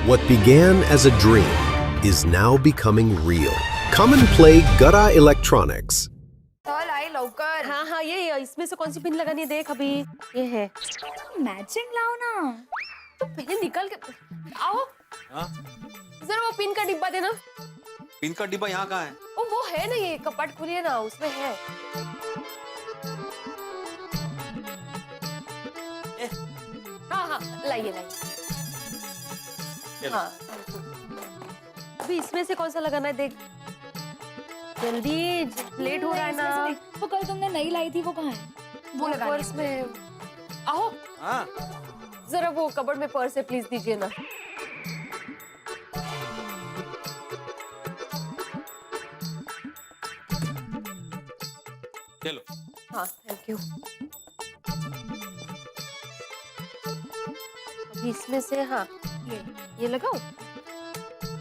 What began as a dream is now becoming real. Come and play Gada Electronics. चल आई लवकर. हाँ हाँ ये इसमें से कौन सी पिन लगानी है देख अभी. ये है. मैचिंग लाओ ना. तो पहले निकल के आओ. हाँ? जरा वो पिन का डिब्बा देना. पिन का डिब्बा यहाँ कहाँ है? वो है ना, ये कपाट खोलिए ना, उसमें है. हाँ हाँ लाइए लाइए. हाँ अभी इसमें से कौन सा लगाना है देख. जल्दी लेट हो रहा है ना. वो कल तुमने नई लाई थी वो कहाँ है? वो पर्स में. आओ. हाँ? जरा वो कबर्ड में पर्स है, प्लीज दीजिए ना. चलो. हाँ थैंक यू. अभी इसमें से हाँ ये लगाओ.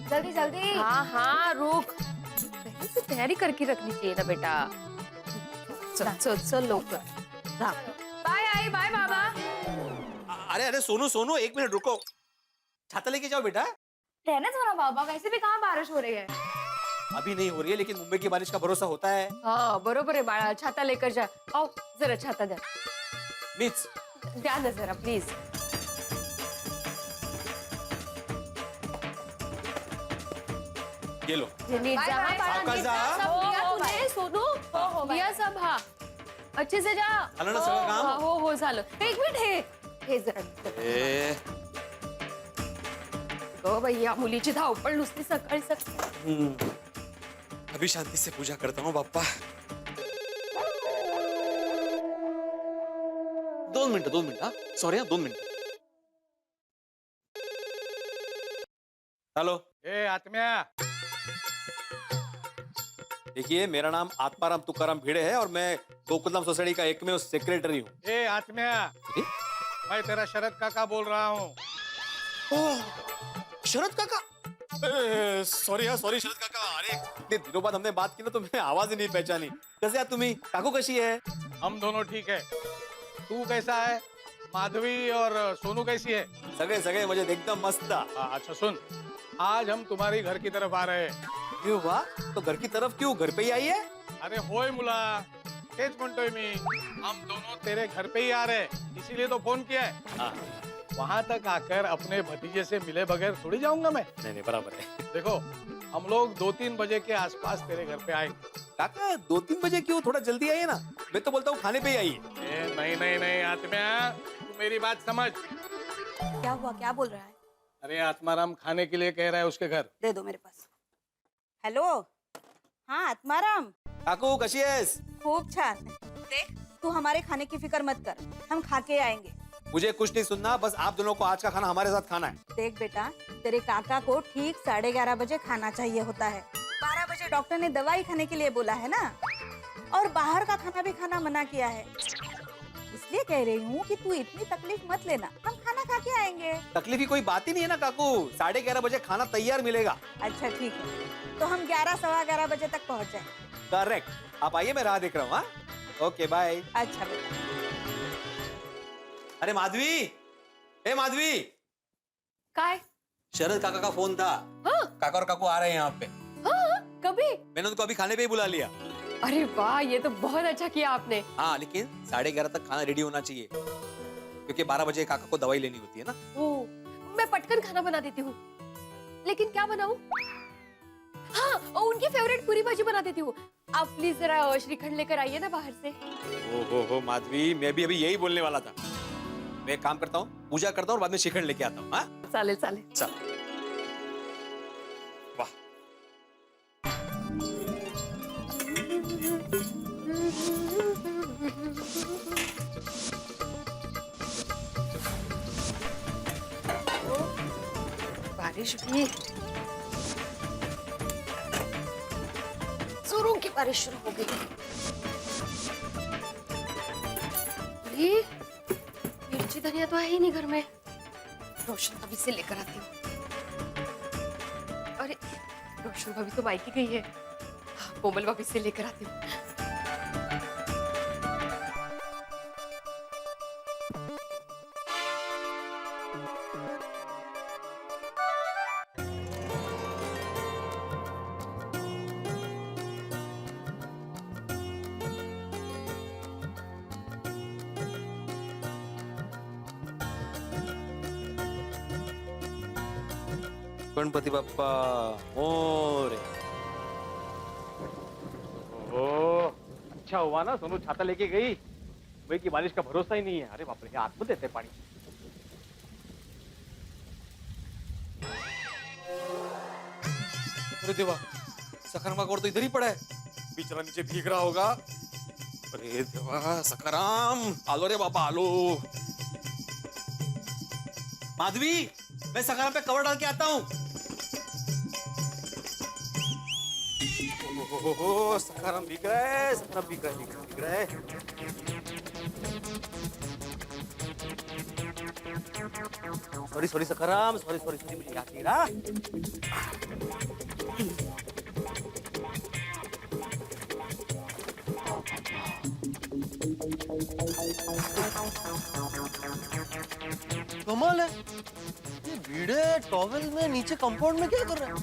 जल्दी जल्दी. हाँ हाँ रुक, पहले से तैयारी करके रखनी चाहिए ना बेटा. चल चल चल लोग. बाय आई बाय बाबा. अरे अरे सोनू सोनू एक मिनट रुको. छाता लेके जाओ बेटा. रहने दो ना बाबा, वैसे भी कहाँ बारिश हो रही है. अभी नहीं हो रही है लेकिन मुंबई की बारिश का भरोसा होता है. हाँ बरोबर है बाळा, छाता लेकर जा. आओ जरा छाता द्या. मीच द्या ना जरा प्लीज. ये लो. नीट जा. बाय, बाय, सावकाश जा. सब लिया तूने सोनू. लिया सब. हाँ अच्छे से जा. झालं ना सगळं काम? हो झालं. एक मिनिट हे जरा. ए गो भैया, मुलीची धावपळ नुसती सकाळी सकाळी. अभी शांति से पूजा करता हूँ बाप्पा. 2 मिनिट हाँ. सॉरी हाँ 2 मिनिट. हेलो. ए आत्म्या. देखिए मेरा नाम आत्माराम तुकाराम भिड़े है और मैं गोकुलधाम सोसाइटी का एकमेव सेक्रेटरी हूँ. ए आत्म्या, मैं तेरा शरद काका बोल रहा हूँ. शरद काका. सॉरी शरद काका. अरे इतने दिनों बाद हमने बात की ना तो मैं आवाज ही नहीं पहचानी. कैसे आहात तुम्ही? काकू कशी है? हम दोनों ठीक है. तू कैसा है? माधवी और सोनू कैसी है? सगळे सगळे म्हणजे एकदम मस्त. अच्छा सुन, आज हम तुम्हारी घर की तरफ आ रहे हैं. क्यों वाह? तो घर की तरफ क्यों? घर पे ही आई है? अरे होय मुला, तेच म्हणतोय मी. हम दोनों तेरे घर पे ही आ रहे हैं, इसीलिए तो फोन किया है. हाँ. वहाँ तक आकर अपने भतीजे से मिले बगैर थोड़ी जाऊंगा मैं. नहीं बराबर है. देखो हम लोग 2-3 बजे के आसपास तेरे घर पे आएंगे. काका 2-3 बजे क्यों? थोड़ा जल्दी आइए ना. मैं तो बोलता हूँ खाने पे ही आइए. नहीं आत्म्या, तू मेरी बात समझ. क्या हुआ, क्या बोल रहा है? अरे आत्माराम खाने के लिए कह रहा है उसके घर. दे दो मेरे पास. हेलो. हाँ आत्माराम. काकू कशी आहेस? खूब छान. देख तू हमारे खाने की फिक्र मत कर, हम खा के आएंगे. मुझे कुछ नहीं सुनना, बस आप दोनों को आज का खाना हमारे साथ खाना है. देख बेटा, तेरे काका को ठीक 11:30 बजे खाना चाहिए होता है. 12 बजे डॉक्टर ने दवाई खाने के लिए बोला है ना, और बाहर का खाना भी खाना मना किया है. इसलिए कह रही हूँ कि तू इतनी तकलीफ मत लेना, हम खाना खा के आएंगे. तकलीफ की कोई बात ही नहीं है ना काकू. 11:30 बजे खाना तैयार मिलेगा. अच्छा ठीक है, तो हम 11-11:15 बजे तक पहुँच जाए. करेक्ट. आप आइए, मैं राह देख रहा हूँ. हाँ ओके बाय. अच्छा बेटा. अरे माधवी, ए माधवी. काय. शरद काका का फोन था. हाँ काका और काकू आ रहे हैं यहाँ पे. हाँ कभी. मैंने उनको अभी खाने पे ही बुला लिया. अरे वाह, ये तो बहुत अच्छा किया आपने. हाँ लेकिन 11:30 तक खाना रेडी होना चाहिए क्योंकि 12 बजे काका को दवाई लेनी होती है ना. ओ, मैं पटकन खाना बना देती हूँ. लेकिन क्या बनाऊँ? हाँ और उनकी फेवरेट पूरी भाजी बना देती हूँ. आप प्लीज जरा श्रीखंड लेकर आइए ना बाहर से. हो माधवी, मैं भी अभी यही बोलने वाला था. मैं एक काम करता हूँ, पूजा करता हूँ और बाद में श्रीखंड लेके आता हूँ. हाँ चालेल चालेल. चल. वाह. बारिश भी जोरों की बारिश शुरू हो गई. अरे मिर्ची धनिया तो है ही नहीं घर में. रोशन भाभी से लेकर आती हूँ. अरे रोशन भाभी तो मायके गई है. कोमल भाभी से लेकर आती हूँ. गणपति बप्पा मोरे। ओ, अच्छा हुआ ना सोनू छाता लेके गई। सुबह की बारिश का भरोसा ही नहीं है। अरे बाप रे, हाथ में देते पानी। अरे देवा, सखाराम का कवर तो इधर ही पड़ा है। बेचारा नीचे भीग रहा होगा। अरे देवा, सखाराम आलो रे बाबा आलो। माधवी, मैं सखाराम पे कवर डाल के आता हूँ। ओहो, सखाराम भीग रहा है, सखाराम भीग रहा है, भीग रहा है। सॉरी सखाराम, सॉरी मुझे याद नहीं रहा। कमाल है, ये भिड़े टॉवेल में नीचे कंपाउंड में क्या कर रहा है?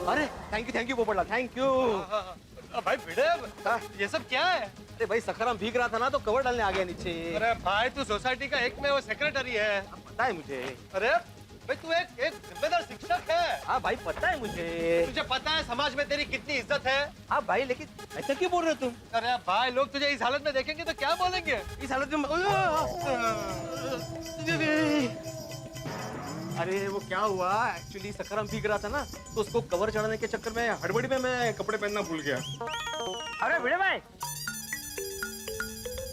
अरे thank you Popatlal, thank you. भाई भिड़े, ये सब क्या है? अरे भाई सखाराम भीग रहा था ना तो कवर डालने आ गया नीचे। अरे भाई, तू सोसाइटी का एक में वो सेक्रेटरी है। पता है मुझे। अरे भाई, तू एक जिम्मेदार शिक्षक है। हाँ भाई पता है मुझे। तुझे पता है समाज में तेरी कितनी इज्जत है। हाँ भाई, लेकिन ऐसा क्यों बोल रहे हो तुम? अरे भाई, लोग तुझे इस हालत में देखेंगे तो क्या बोलेंगे? इस हालत में अरे वो क्या हुआ, एक्चुअली सखाराम भीग रहा था ना तो उसको कवर चढ़ाने के चक्कर में हड़बड़ी में मैं कपड़े पहनना भूल गया। अरे भिड़े भाई,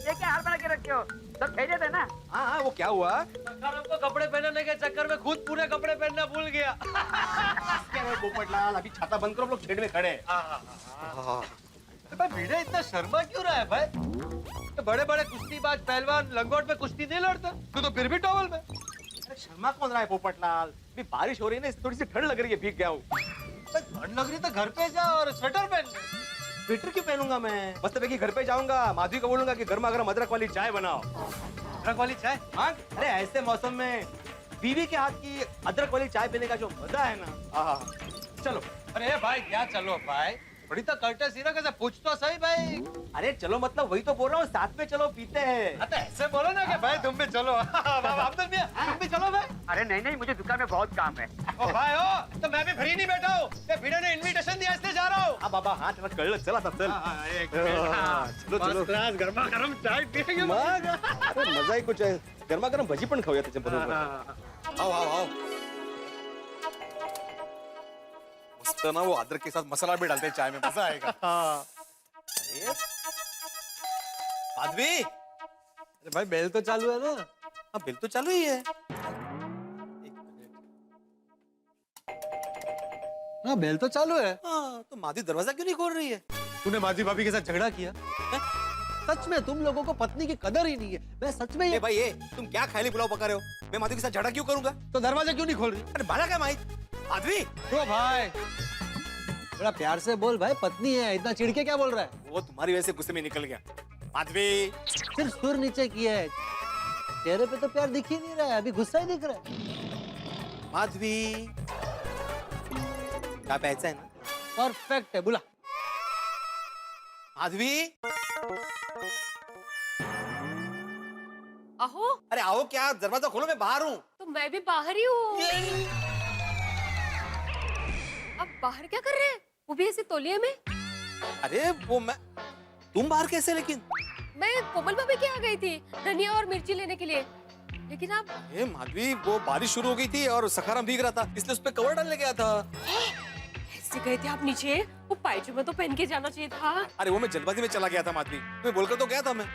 ये क्या हाल बना के रखे हो? सब खैरियत है ना? हाँ, वो क्या हुआ? सखाराम को कपड़े पहनने के चक्कर में खुद पूरे कपड़े पहनना भूल गया। क्या है पोपटलाल, अभी छाता बंद करो, हम लोग शेड में खड़े हैं। भाई भिड़े इतना शर्मा क्यों रहा है भाई? तो बड़े बड़े कुश्तीबाज पहलवान लंगोट में कुश्ती नहीं लड़ते, तू तो फिर भी टॉवल में। अरे शर्मा कौन रहा है पोपटलाल? अभी बारिश हो रही है ना, इसलिए थोड़ी सी ठंड लग रही है, भीग गया हूँ। ठंड लग रही तो घर पे जा और स्वेटर पहन ले। स्वेटर क्यों पहनूंगा मैं? मस्त पैकी घर पे जाऊंगा, माधवी को बोलूंगा कि गर्मा गर्म अदरक वाली चाय बनाओ। अदरक वाली चाय? हाँ, अरे ऐसे मौसम में बीवी के हाथ की अदरक वाली चाय पीने का जो मजा है ना, आहा। चलो। अरे भाई क्या चलो भाई, थोड़ी तो कर्टसी ना, कैसे पूछ तो सही भाई। अरे चलो मतलब वही तो बोल रहा हूँ, साथ में चलो पीते हैं। तो ऐसे बोलो ना कि भाई तुम भी चलो। अब्दुल मियां, तुम भी चलो भाई। अरे नहीं, मुझे दुकान में बहुत काम है। ओ भाई ओ, तो मैं भी फ्री नहीं बैठा हूँ। ये भिड़े ने इनविटेशन दिया इसलिए जा रहा हूँ। हाँ बाबा, हाँ चलो कल चला था चल। चलो गर्मा गर्म चाय पिएंगे। अरे मजा ही कुछ है, गर्मा गर्म भजी पण खाऊया त्याच्या बरोबर। आओ। मस्त ना, वो अदरक के साथ मसाला भी डालते हैं चाय में, मजा आएगा। अरे, माधवी, अरे भाई बेल तो चालू है ना? हाँ बिल तो चालू ही है। हाँ बेल तो चालू है। हाँ, तो माधवी दरवाजा क्यों नहीं खोल रही है? तूने माधवी भाभी के साथ झगड़ा किया? सच में तुम लोगों को पत्नी की कदर ही नहीं है। मैं सच में ए भाई, ये तुम क्या खाली पुलाव पका रहे हो? मैं माधवी के साथ झगड़ा क्यों करूंगा? तो दरवाजा क्यों नहीं खोल रही? अरे बाला क्या माहित? माधवी, तो भाई बड़ा प्यार से बोल भाई, पत्नी है, इतना चिढ़ के क्या बोल रहा है? वो तुम्हारी वजह से गुस्से में निकल गया। माधवी, सिर्फ सुर नीचे किया है, चेहरे पे तो प्यार दिख ही नहीं रहा है, अभी गुस्सा ही दिख रहा है। माधवी, क्या पैसा है ना? परफेक्ट है, बुला। माधवी, अहो, अरे आओ, क्या दरवाजा खोलो, मैं बाहर हूँ। तो मैं भी बाहर ही हूँ। अब बाहर क्या कर रहे हैं? वो भी ऐसे तौलिए में? अरे वो मैं, तुम बाहर कैसे? लेकिन मैं कोमल भाभी के यहाँ गई थी धनिया और मिर्ची लेने के लिए, लेकिन आप ए माधवी, वो बारिश शुरू हो गई थी और सखाराम भीग रहा था, इसलिए उस पे कवर डालने गया था। ऐसे गए थे आप नीचे? वो पायजामा तो पहन के जाना चाहिए था। अरे वो मैं जल्दबाजी में चला गया था माधवी, तुम्हें बोलकर तो गया था मैं।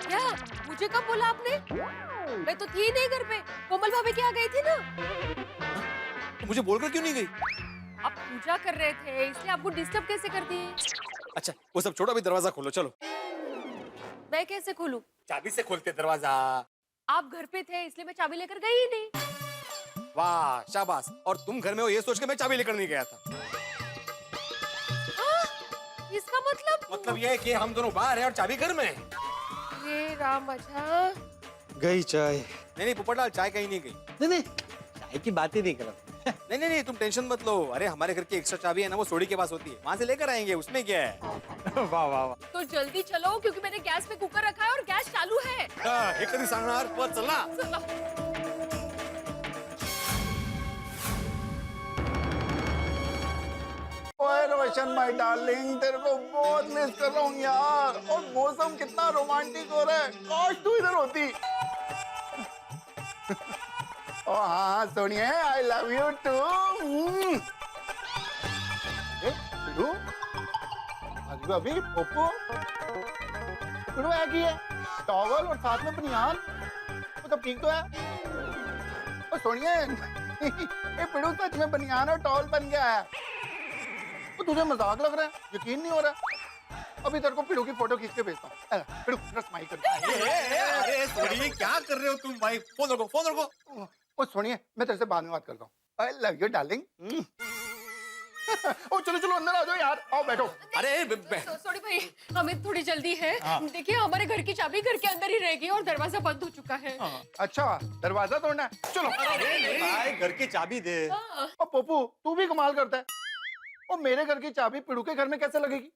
क्या? मुझे कब बोला आपने? मैं तो थी नहीं घर पे, कोमल भाभी के यहाँ गई थी ना। तो मुझे बोलकर क्यों नहीं गई? आप पूजा कर रहे थे, इसलिए आपको डिस्टर्ब कैसे कर दिए? अच्छा वो सब छोड़ो, अभी दरवाजा खोलो, चलो। मैं कैसे खोलूं? चाबी से खोलते दरवाजा। आप घर पे थे इसलिए मैं चाबी लेकर गई ही नहीं। वाह शाबाश, और तुम घर में हो ये सोच के मैं चाबी लेकर नहीं गया था। इसका मतलब ये है कि हम दोनों बाहर हैं और चाबी घर में है। ये राम, अच्छा गई चाय? नहीं पोपटलाल, चाय कहीं नहीं गई। नहीं चाय की बात ही नहीं कर रहा। नहीं नहीं नहीं, तुम टेंशन मत लो। अरे हमारे घर की एक्स्ट्रा चाबी है ना, वो सोडी के पास होती है, वहां से लेकर आएंगे, उसमें क्या है। वाह वाह वाह। तो जल्दी चलो क्योंकि मैंने गैस पे कुकर रखा है और गैस चालू है। हे कधी सांगणार, पळ चला। ओए रोशन माय डार्लिंग, तेरे को बहुत मिस कर रहा हूँ यार। और मौसम कितना रोमांटिक हो रहा है, काश तू इधर होती। ओ हाँ सोनिए, आई लव यू टू। अभी पोपो है की है टॉवल और साथ में बनियान, वो सब ठीक तो है। ओ सोनिए, ये पिड़ू सच में बनियान और टॉवल बन गया है। तो तुझे मजाक लग रहा है, यकीन नहीं हो रहा। अभी तेरे को पिड़ू की फोटो खींच के भेजता हूँ। पिड़ू स्माइल कर। अरे सोडी, क्या कर रहे हो तुम भाई? फोन रखो, फोन रखो। ओ सुनिए, मैं तेरे से बाद में बात करता हूँ। I love you darling. ओ चलो चलो अंदर आ जाओ यार, आओ बैठो। अरे सॉरी भाई, हमें थोड़ी जल्दी है। देखिए हमारे घर की चाबी घर के अंदर ही रहेगी और दरवाजा बंद हो चुका है। अच्छा, दरवाजा तोड़ना है, चलो। भाई घर की चाबी दे। ओ पप्पू, तू भी कमाल करता है। ओ मेरे घर की चाबी पिड़ू के घर में कैसे लगेगी?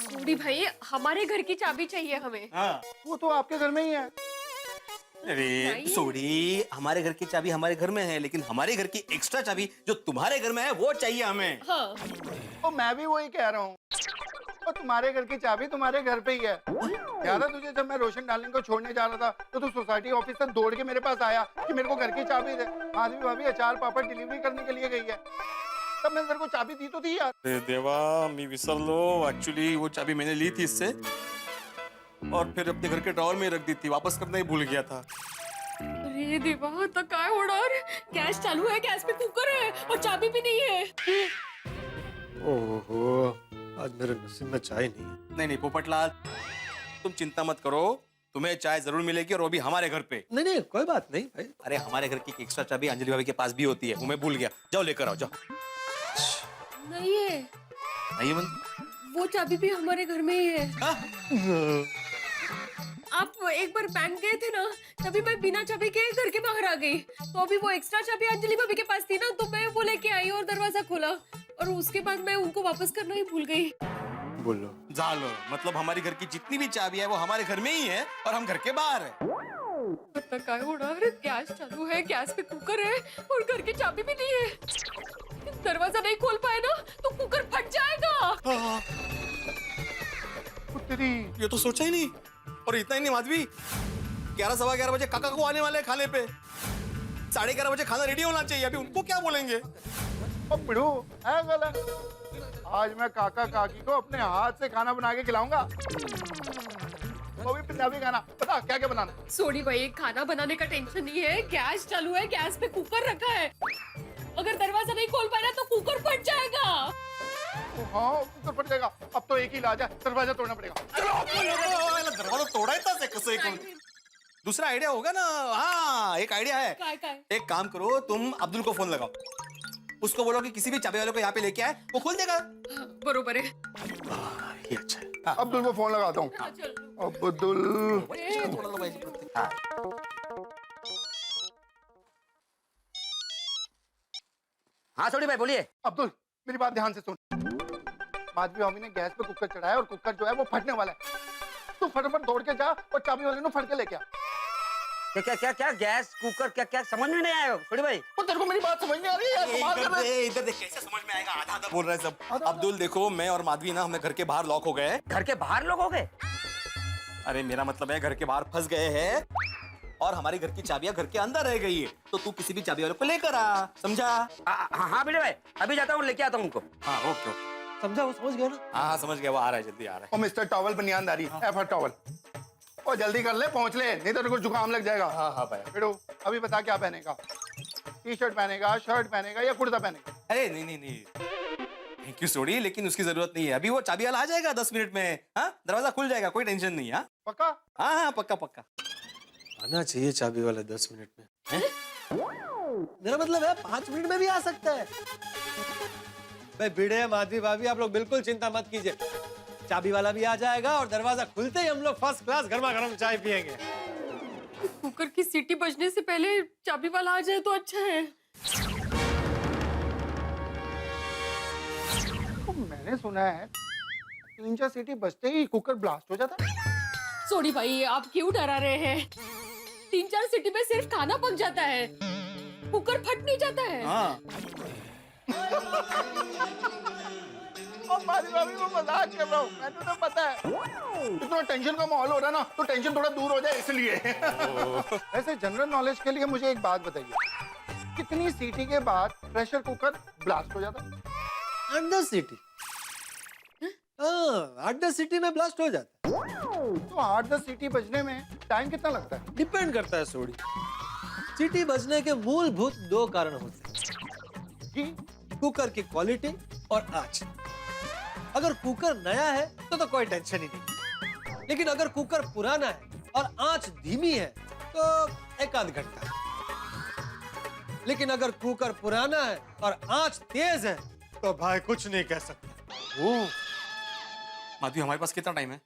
सॉरी भाई, हमारे घर की चाबी चाहिए हमें। वो तो आपके घर में ही है। अरे सोडी, हमारे घर की चाबी हमारे घर में है, लेकिन हमारे घर की एक्स्ट्रा चाबी जो तुम्हारे घर में है वो चाहिए हमें। हाँ। ओ मैं भी वही कह रहा हूँ। और तुम्हारे घर की चाबी तुम्हारे घर पे ही है। याद है तुझे, जब मैं रोशन डार्लिंग को छोड़ने जा रहा था तो तू सोसाइटी ऑफिस से दौड़ के मेरे पास आया कि मेरे को घर की चाबी दे। माधवी भाभी अचार पापड़ डिलीवरी करने के लिए गई है, तब मैंने तेरे को चाबी दी तो थी यार। अरे देवा, मैं विसरलो। एक्चुअली वो चाबी मैंने ली थी इससे और फिर अपने घर के ड्रॉअर में रख दी थी, वापस करना ही भूल गया था। अरे देवा, तो काय होणार? गैस चालू है, गैस पे कुकर है और चाबी भी नहीं है। ओहो, आज मेरे नसीब में चाय नहीं। नहीं नहीं पोपटलाल, तुम चिंता मत करो, तुम्हें चाय जरूर मिलेगी और वो भी हमारे घर पे। नहीं नहीं, कोई बात नहीं भाई। अरे हमारे घर की एक्स्ट्रा चाबी अंजलि भाभी के पास भी होती है, वो मैं भूल गया। जाओ लेकर आओ, जाओ। नहीं है, नहीं बंद। वो चाबी भी हमारे घर में ही है। आप एक बार बैंक गए थे ना, तभी मैं बिना चाबी के घर के बाहर आ गई। तो अभी वो एक्स्ट्रा चाबी अंजलि भाभी के पास थी ना, तो मैं वो लेके आई और दरवाजा खोला और उसके बाद मैं उनको वापस करना ही भूल गई। बोलो। जालो, मतलब हमारी घर की जितनी भी चाबी है वो हमारे घर में ही है और हम घर के बाहर है। पता काय होणार? गैस चालू है, गैस पे कुकर है और घर की चाबी भी नहीं है। दरवाजा नहीं खोल पाए ना तो कुकर फट जाएगा। तेरी ये तो सोचा ही नहीं। और इतना ही नहीं माधवी, 11 सवा 11 बजे काका को आने वाले हैं खाने पे। 11:30 बजे खाना रेडी होना चाहिए, अभी उनको क्या बोलेंगे? ओ पिड़ू है गलत। आज मैं काका काकी को अपने हाथ से खाना बना के खिलाऊंगा, वो भी पंजाबी खाना। बता क्या क्या बनाना? सोनी भाई, खाना बनाने का टेंशन नहीं है, गैस चालू है, गैस पे कुकर रखा है। अगर दरवाजा नहीं खोल पाए ना तो कुकर फट जाएगा। हाँ कुकर फट जाएगा। अब तो एक ही इलाज है, दरवाजा तोड़ना पड़ेगा। दरवाजा तोड़ायचा है कसं एक दूसरा आइडिया होगा ना। हाँ एक आइडिया है। काय? एक काम करो, तुम अब्दुल को फोन लगाओ, उसको बोलो कि किसी भी चाबी वाले को यहाँ पे लेके आए, वो खोल देगा। बरोबर है। ये अच्छा है। अब्दुल को फोन लगाता हूँ। अब्दुल, हाँ सोडी भाई बोलिए। अब्दुल मेरी बात ध्यान से सुन। माधवी भाभी ने गैस पे कुकर चढ़ाया और कुकर जो है वो फटने वाला है। तू फटाफट दौड़ के जा और चाबी वाले को फट के लेके आ। क्या क्या क्या क्या गैस कुकर क्या क्या समझ में नहीं आया सोडी भाई? वो तेरे को मेरी बात समझ नहीं आ रही है यार, कमाल कर रहा है। इधर देख, कैसे समझ में आएगा? आधा आधा बोल रहा है सब। अब्दुल देखो, मैं और माधवी ना हमें घर के बाहर लॉक हो गए हैं। घर के बाहर लोग हो गए? अरे मेरा मतलब है घर के बाहर फंस गए हैं और हमारे घर की चाबियां घर के अंदर रह गई है, तो तू किसी भी चाबी वाले को लेकर आ, समझा? हाँ भिड़े भाई, अभी जाता हूँ, लेके आता हूँ उनको। हाँ ओके ओके, समझा, वो समझ गया ना? हाँ समझ गया, वो आ रहा है, जल्दी आ रहा है। ओ मिस्टर टॉवल बनियानदारी, एफर टॉवल, ओ जल्दी कर ले, पहुंच ले, नहीं तो तेरे को जुकाम लग जाएगा। हाँ हाँ भाई। बेटो अभी बता क्या पहनेगा? टी शर्ट पहनेगा, शर्ट पहनेगा या कुर्ता पहनेगा? अरे नहीं नहीं नहीं, थैंक यू सोडी, लेकिन उसकी जरूरत नहीं है, अभी वो चाबी वाला आ जाएगा 10 मिनट में। हाँ दरवाजा खुल जाएगा, कोई टेंशन नहीं। हाँ पक्का? हाँ हाँ पक्का पक्का। आना चाहिए चाबी वाला 10 मिनट में। मेरा मतलब है 5 मिनट में भी आ सकता है। भाई भिड़े माधवी भाभी, आप लोग बिल्कुल चिंता मत कीजिए, चाबी वाला भी आ जाएगा और दरवाजा खुलते ही हम लोग फर्स्ट क्लास गर्मा गर्म चाय पियेंगे। कुकर की सीटी बजने से पहले चाबी वाला आ जाए तो अच्छा है। तो मैंने सुना है 3-4 सीटी बजते ही कुकर ब्लास्ट हो जाता है। सोनी भाई आप क्यों डरा रहे हैं? 3-4 सीटी में सिर्फ खाना पक जाता है, कुकर फट नहीं जाता है। हाँ और मारी भाभी वो मजाक कर रहा हूँ, मैंने तो पता है इतना टेंशन का माहौल हो रहा है ना, तो टेंशन थोड़ा दूर हो जाए इसलिए। ऐसे जनरल नॉलेज के लिए मुझे एक बात बताइए, कितनी सीटी के बाद प्रेशर कुकर ब्लास्ट हो जाता है? 8-10 सीटी। हाँ, 8-10 सीटी में ब्लास्ट हो जाता है। तो 8-10 सीटी बजने में टाइम कितना लगता है? डिपेंड करता है सोडी। सीटी बजने के मूलभूत 2 कारण होते हैं जी, कुकर की क्वालिटी और आंच। अगर कुकर नया है तो कोई टेंशन ही नहीं, लेकिन अगर कुकर पुराना है और आंच धीमी है तो 1-आध घंटा। लेकिन अगर कुकर पुराना है और आंच तेज है तो भाई कुछ नहीं कह सकते। ओ माधवी, हमारे पास कितना टाइम है?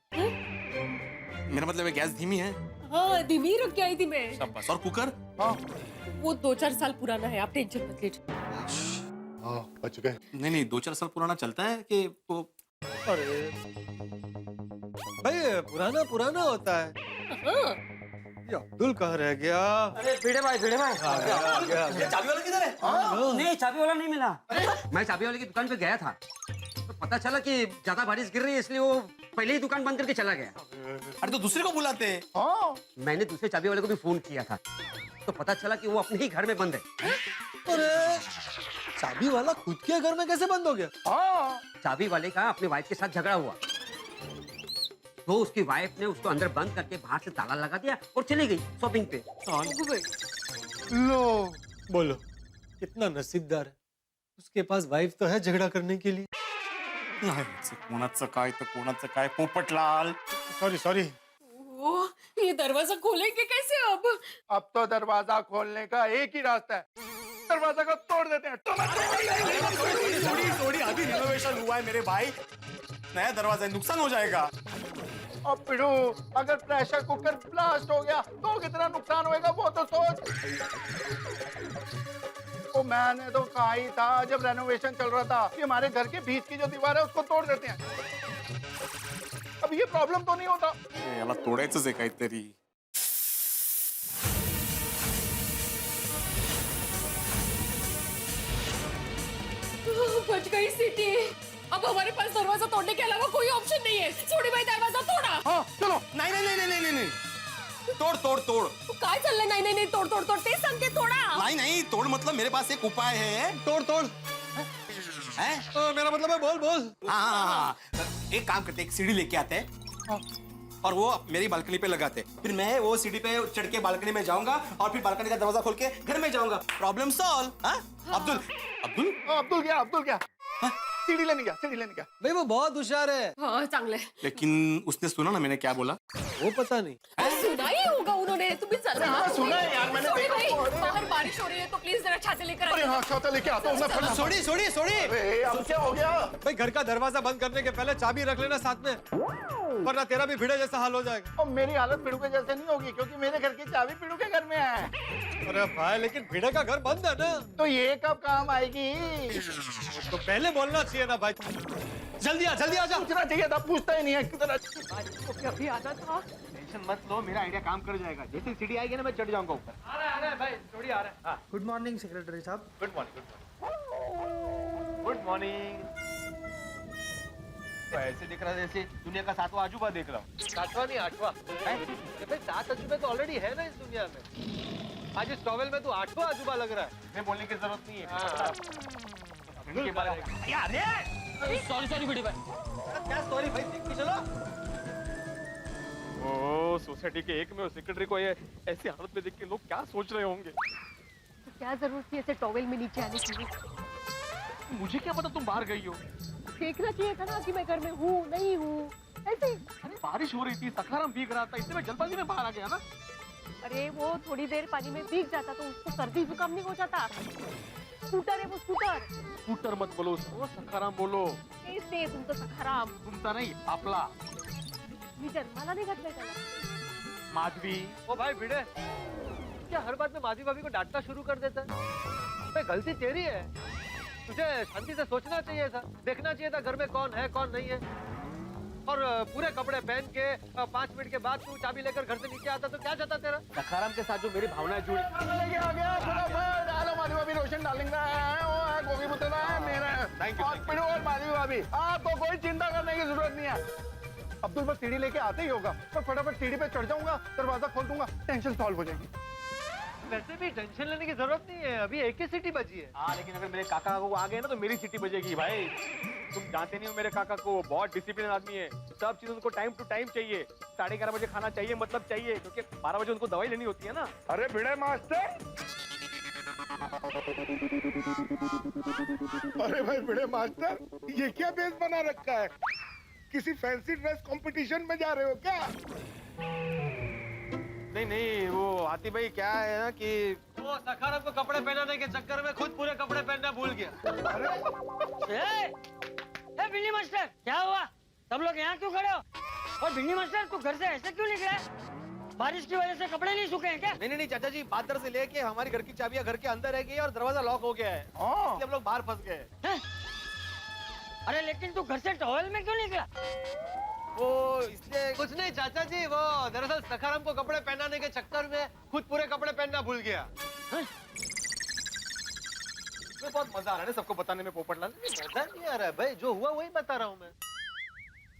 मेरा मतलब है गैस धीमी है। हाँ धीमी रख के आई थी मैं। शाबाश। और कुकर? हाँ वो 2-4 साल पुराना है, आप टेंशन मत लीजिए। हाँ बच गए। नहीं 2-4 साल पुराना चलता है कि वो? अरे भाई पुराना होता है। हाँ। ये अब्दुल कहाँ रह गया? अरे भिड़े भाई चाबी वाला किधर है? नहीं, चाबी वाला नहीं मिला। मैं चाबी वाले की दुकान पे गया था, तो पता चला कि ज्यादा बारिश गिर रही है, इसलिए वो पहले ही दुकान बंद करके चला गया। अरे तो दूसरे को बुलाते हैं। हाँ मैंने दूसरे चाबी वाले को भी फोन किया था, तो पता चला कि वो अपने ही घर में बंद है। अरे चाबी वाला खुद के घर में कैसे बंद हो गया? हाँ चाबी वाले का अपने वाइफ के साथ झगड़ा हुआ, तो उसकी वाइफ ने उसको अंदर बंद करके बाहर से ताला लगा दिया और चली गई शॉपिंग पे। लो, बोलो कितना नसीबदार है, उसके पास वाइफ तो है झगड़ा करने के लिए। कोणाचं काय तर कोणाचं काय, पोपटलाल। सॉरी। ओ, ये दरवाजा खोलेंगे कैसे अब तो दरवाजा खोलने का एक ही रास्ता है, दरवाजा को तोड़ देते हैं। थोड़ी अभी रिनोवेशन हुआ है मेरे भाई, नया दरवाजा है, नुकसान हो जाएगा। अब पिड़ू, अगर प्रेशर कुकर ब्लास्ट हो गया तो कितना नुकसान होएगा वो तो सोच। तो मैंने तो कहा ही था जब रेनोवेशन चल रहा था कि हमारे घर के बीच की जो दीवार है उसको तोड़ देते हैं। अब ये प्रॉब्लम तो नहीं होता। याला तोडायचंच आहे काहीतरी। बच गई सीटी। अब हमारे पास दरवाजा तोड़ने के अलावा कोई ऑप्शन नहीं है। सोनी भाई दरवाजा तोडा। हाँ चलो। नाही तोड़ तू काय चाललंय? नाही तोड ते सांगते तोडा। नहीं तोड़ मतलब मेरे पास एक उपाय है। तोड़ हैं? मेरा मतलब है बोल। हाँ। एक काम करते, एक सीढ़ी लेके आते हैं और वो मेरी बालकनी पे लगाते हैं। फिर मैं वो सीढ़ी पे चढ़ के बालकनी में जाऊंगा और फिर बालकनी का दरवाजा खोल के घर में जाऊंगा। Problem solve. अब्दुल क्या सीढ़ी लेने गया। भाई वो बहुत होशियार है। हाँ चांगले। लेकिन उसने सुना ना मैंने क्या बोला? वो पता नहीं। सुना ही होगा उन्होंने। तुम्हें सुना है यार, मैंने सोनी देखा भाई, तो है। बाहर बारिश हो रही है तो प्लीज जरा छाते लेकर अरे आइए। हाँ छाता लेके आता हूँ मैं फटाफट। सोड़ी। अरे अब क्या हो गया? भाई घर का दरवाजा बंद करने के पहले चाबी रख लेना साथ में, वरना तेरा भी भिड़े जैसा हाल हो जाएगा। और मेरी हालत पिड़ू के जैसे नहीं होगी क्योंकि मेरे घर की चाबी पिड़ू के घर में है। अरे भाई लेकिन भिड़े का घर बंद है ना, तो ये कब काम आएगी? तो पहले बोलना चाहिए ना भाई। जल्दी आ जा। पूछना चाहिए था, पूछता ही नहीं है किधर। अभी आना था। टेंशन मत लो, मेरा आइडिया काम कर जाएगा। जैसे सीढ़ी आएगी ना मैं चढ़ जाऊंगा ऊपर। आ रहा है भाई, थोड़ी आ रहा है। गुड मॉर्निंग सेक्रेटरी साहब। Good morning. तो ऐसे दिख रहा है जैसे दुनिया का 7वां अजूबा देख रहा हूँ। 7वां नहीं 8वां। भाई 7 अजूबे तो ऑलरेडी है ना इस दुनिया में। आज इस टॉवेल में तो 8वां अजूबा लग रहा है। मैं बोलने की जरूरत नहीं है। सॉरी भिड़े भाई। क्या सॉरी भाई, देख के चलो। ओ सोसाइटी के एक में सेक्रेटरी को ये ऐसी हालत में देख के लोग क्या सोच रहे होंगे। तो क्या जरूरत थी ऐसे टॉवेल में नीचे आने की? मुझे क्या पता तुम बाहर गई हो। देखना चाहिए था ना कि मैं घर में हूँ नहीं हूँ। ऐसे ही। अरे बारिश हो रही थी, सखाराम भीग रहा था, इसलिए मैं जल्दबाजी में बाहर आ गया ना। अरे वो थोड़ी देर पानी में भीग जाता तो उसको सर्दी जुकाम नहीं हो जाता। स्कूटर है वो स्कूटर। स्कूटर मत बोलो उसको, सखाराम बोलो। तेच तुमचं सखाराम. तुमचा नाही आपला. मी जन्माला नाही घातलंय त्याला. माधवी। ओ भाई भिड़े, क्या हर बात में माधवी भाभी को डांटना शुरू कर देता है? भाई गलती तेरी है, तुझे शांति से सोचना चाहिए था, देखना चाहिए था घर में कौन है कौन नहीं है। और पूरे कपड़े पहन के 5 मिनट के बाद तू चाबी लेकर घर से नीचे आता तो क्या जाता तेरा? सखाराम के साथ जो मेरी भावनाएं जुड़ी। लेके आ गया फटाफट। डालो माधवी भाभी, रोशन डालेंगे वो है गोभी बुतला है मेरा। Thank you, और पिड़ू और माधवी भाभी, आपको कोई चिंता करने की जरूरत नहीं है। अब्दुल बस सीढ़ी लेके आते ही होगा, तो फटाफट सीढ़ी पे चढ़ जाऊंगा, दरवाजा खोल दूंगा, टेंशन सॉल्व हो जाएगी। वैसे भी टेंशन लेने की जरूरत नहीं है, अभी एक ही सीटी बची है। हाँ, लेकिन अगर मेरे काका को आ गए ना तो मेरी सीटी बजेगी भाई। तुम जानते नहीं हो मेरे काका को, बहुत डिसिप्लिन आदमी है। सब चीज उनको टाइम टू टाइम चाहिए। 11:30 बजे खाना चाहिए, मतलब चाहिए, क्योंकि 12 बजे उनको दवाई लेनी होती है ना। अरे भिड़े मास्टर, अरे भाई भिड़े मास्टर, ये क्या बेस बना रखा है? किसी फैंसी ड्रेस कंपटीशन में जा रहे हो क्या? नहीं नहीं, वो हाथी भाई क्या है ना कि वो सखाराम को कपड़े पहनाने के चक्कर में खुद पूरे कपड़े पहनना भूल गया। ए भिंडी मास्टर, क्या हुआ? सब लोग यहाँ क्यों खड़े हो? और भिंडी मास्टर, तू घर से ऐसे क्यों निकला? बारिश की वजह से कपड़े नहीं सूखे हैं क्या? नहीं चाचा जी, बात दर से लेके हमारी घर की चाबियां घर के अंदर रह गई और दरवाजा लॉक हो गया है, इसलिए हम लोग बाहर फंस गए। हैं? अरे लेकिन तू घर से टॉवल में क्यों निकला? वो इसलिए कुछ नहीं चाचा जी, वो दरअसल सखाराम को कपड़े पहनाने के चक्कर में खुद पूरे कपड़े पहनना भूल गया। बहुत मजा आ रहा है ना सबको बताने में पोपटलाल। मजा नहीं आ रहा है भाई, जो हुआ वही बता रहा हूँ मैं।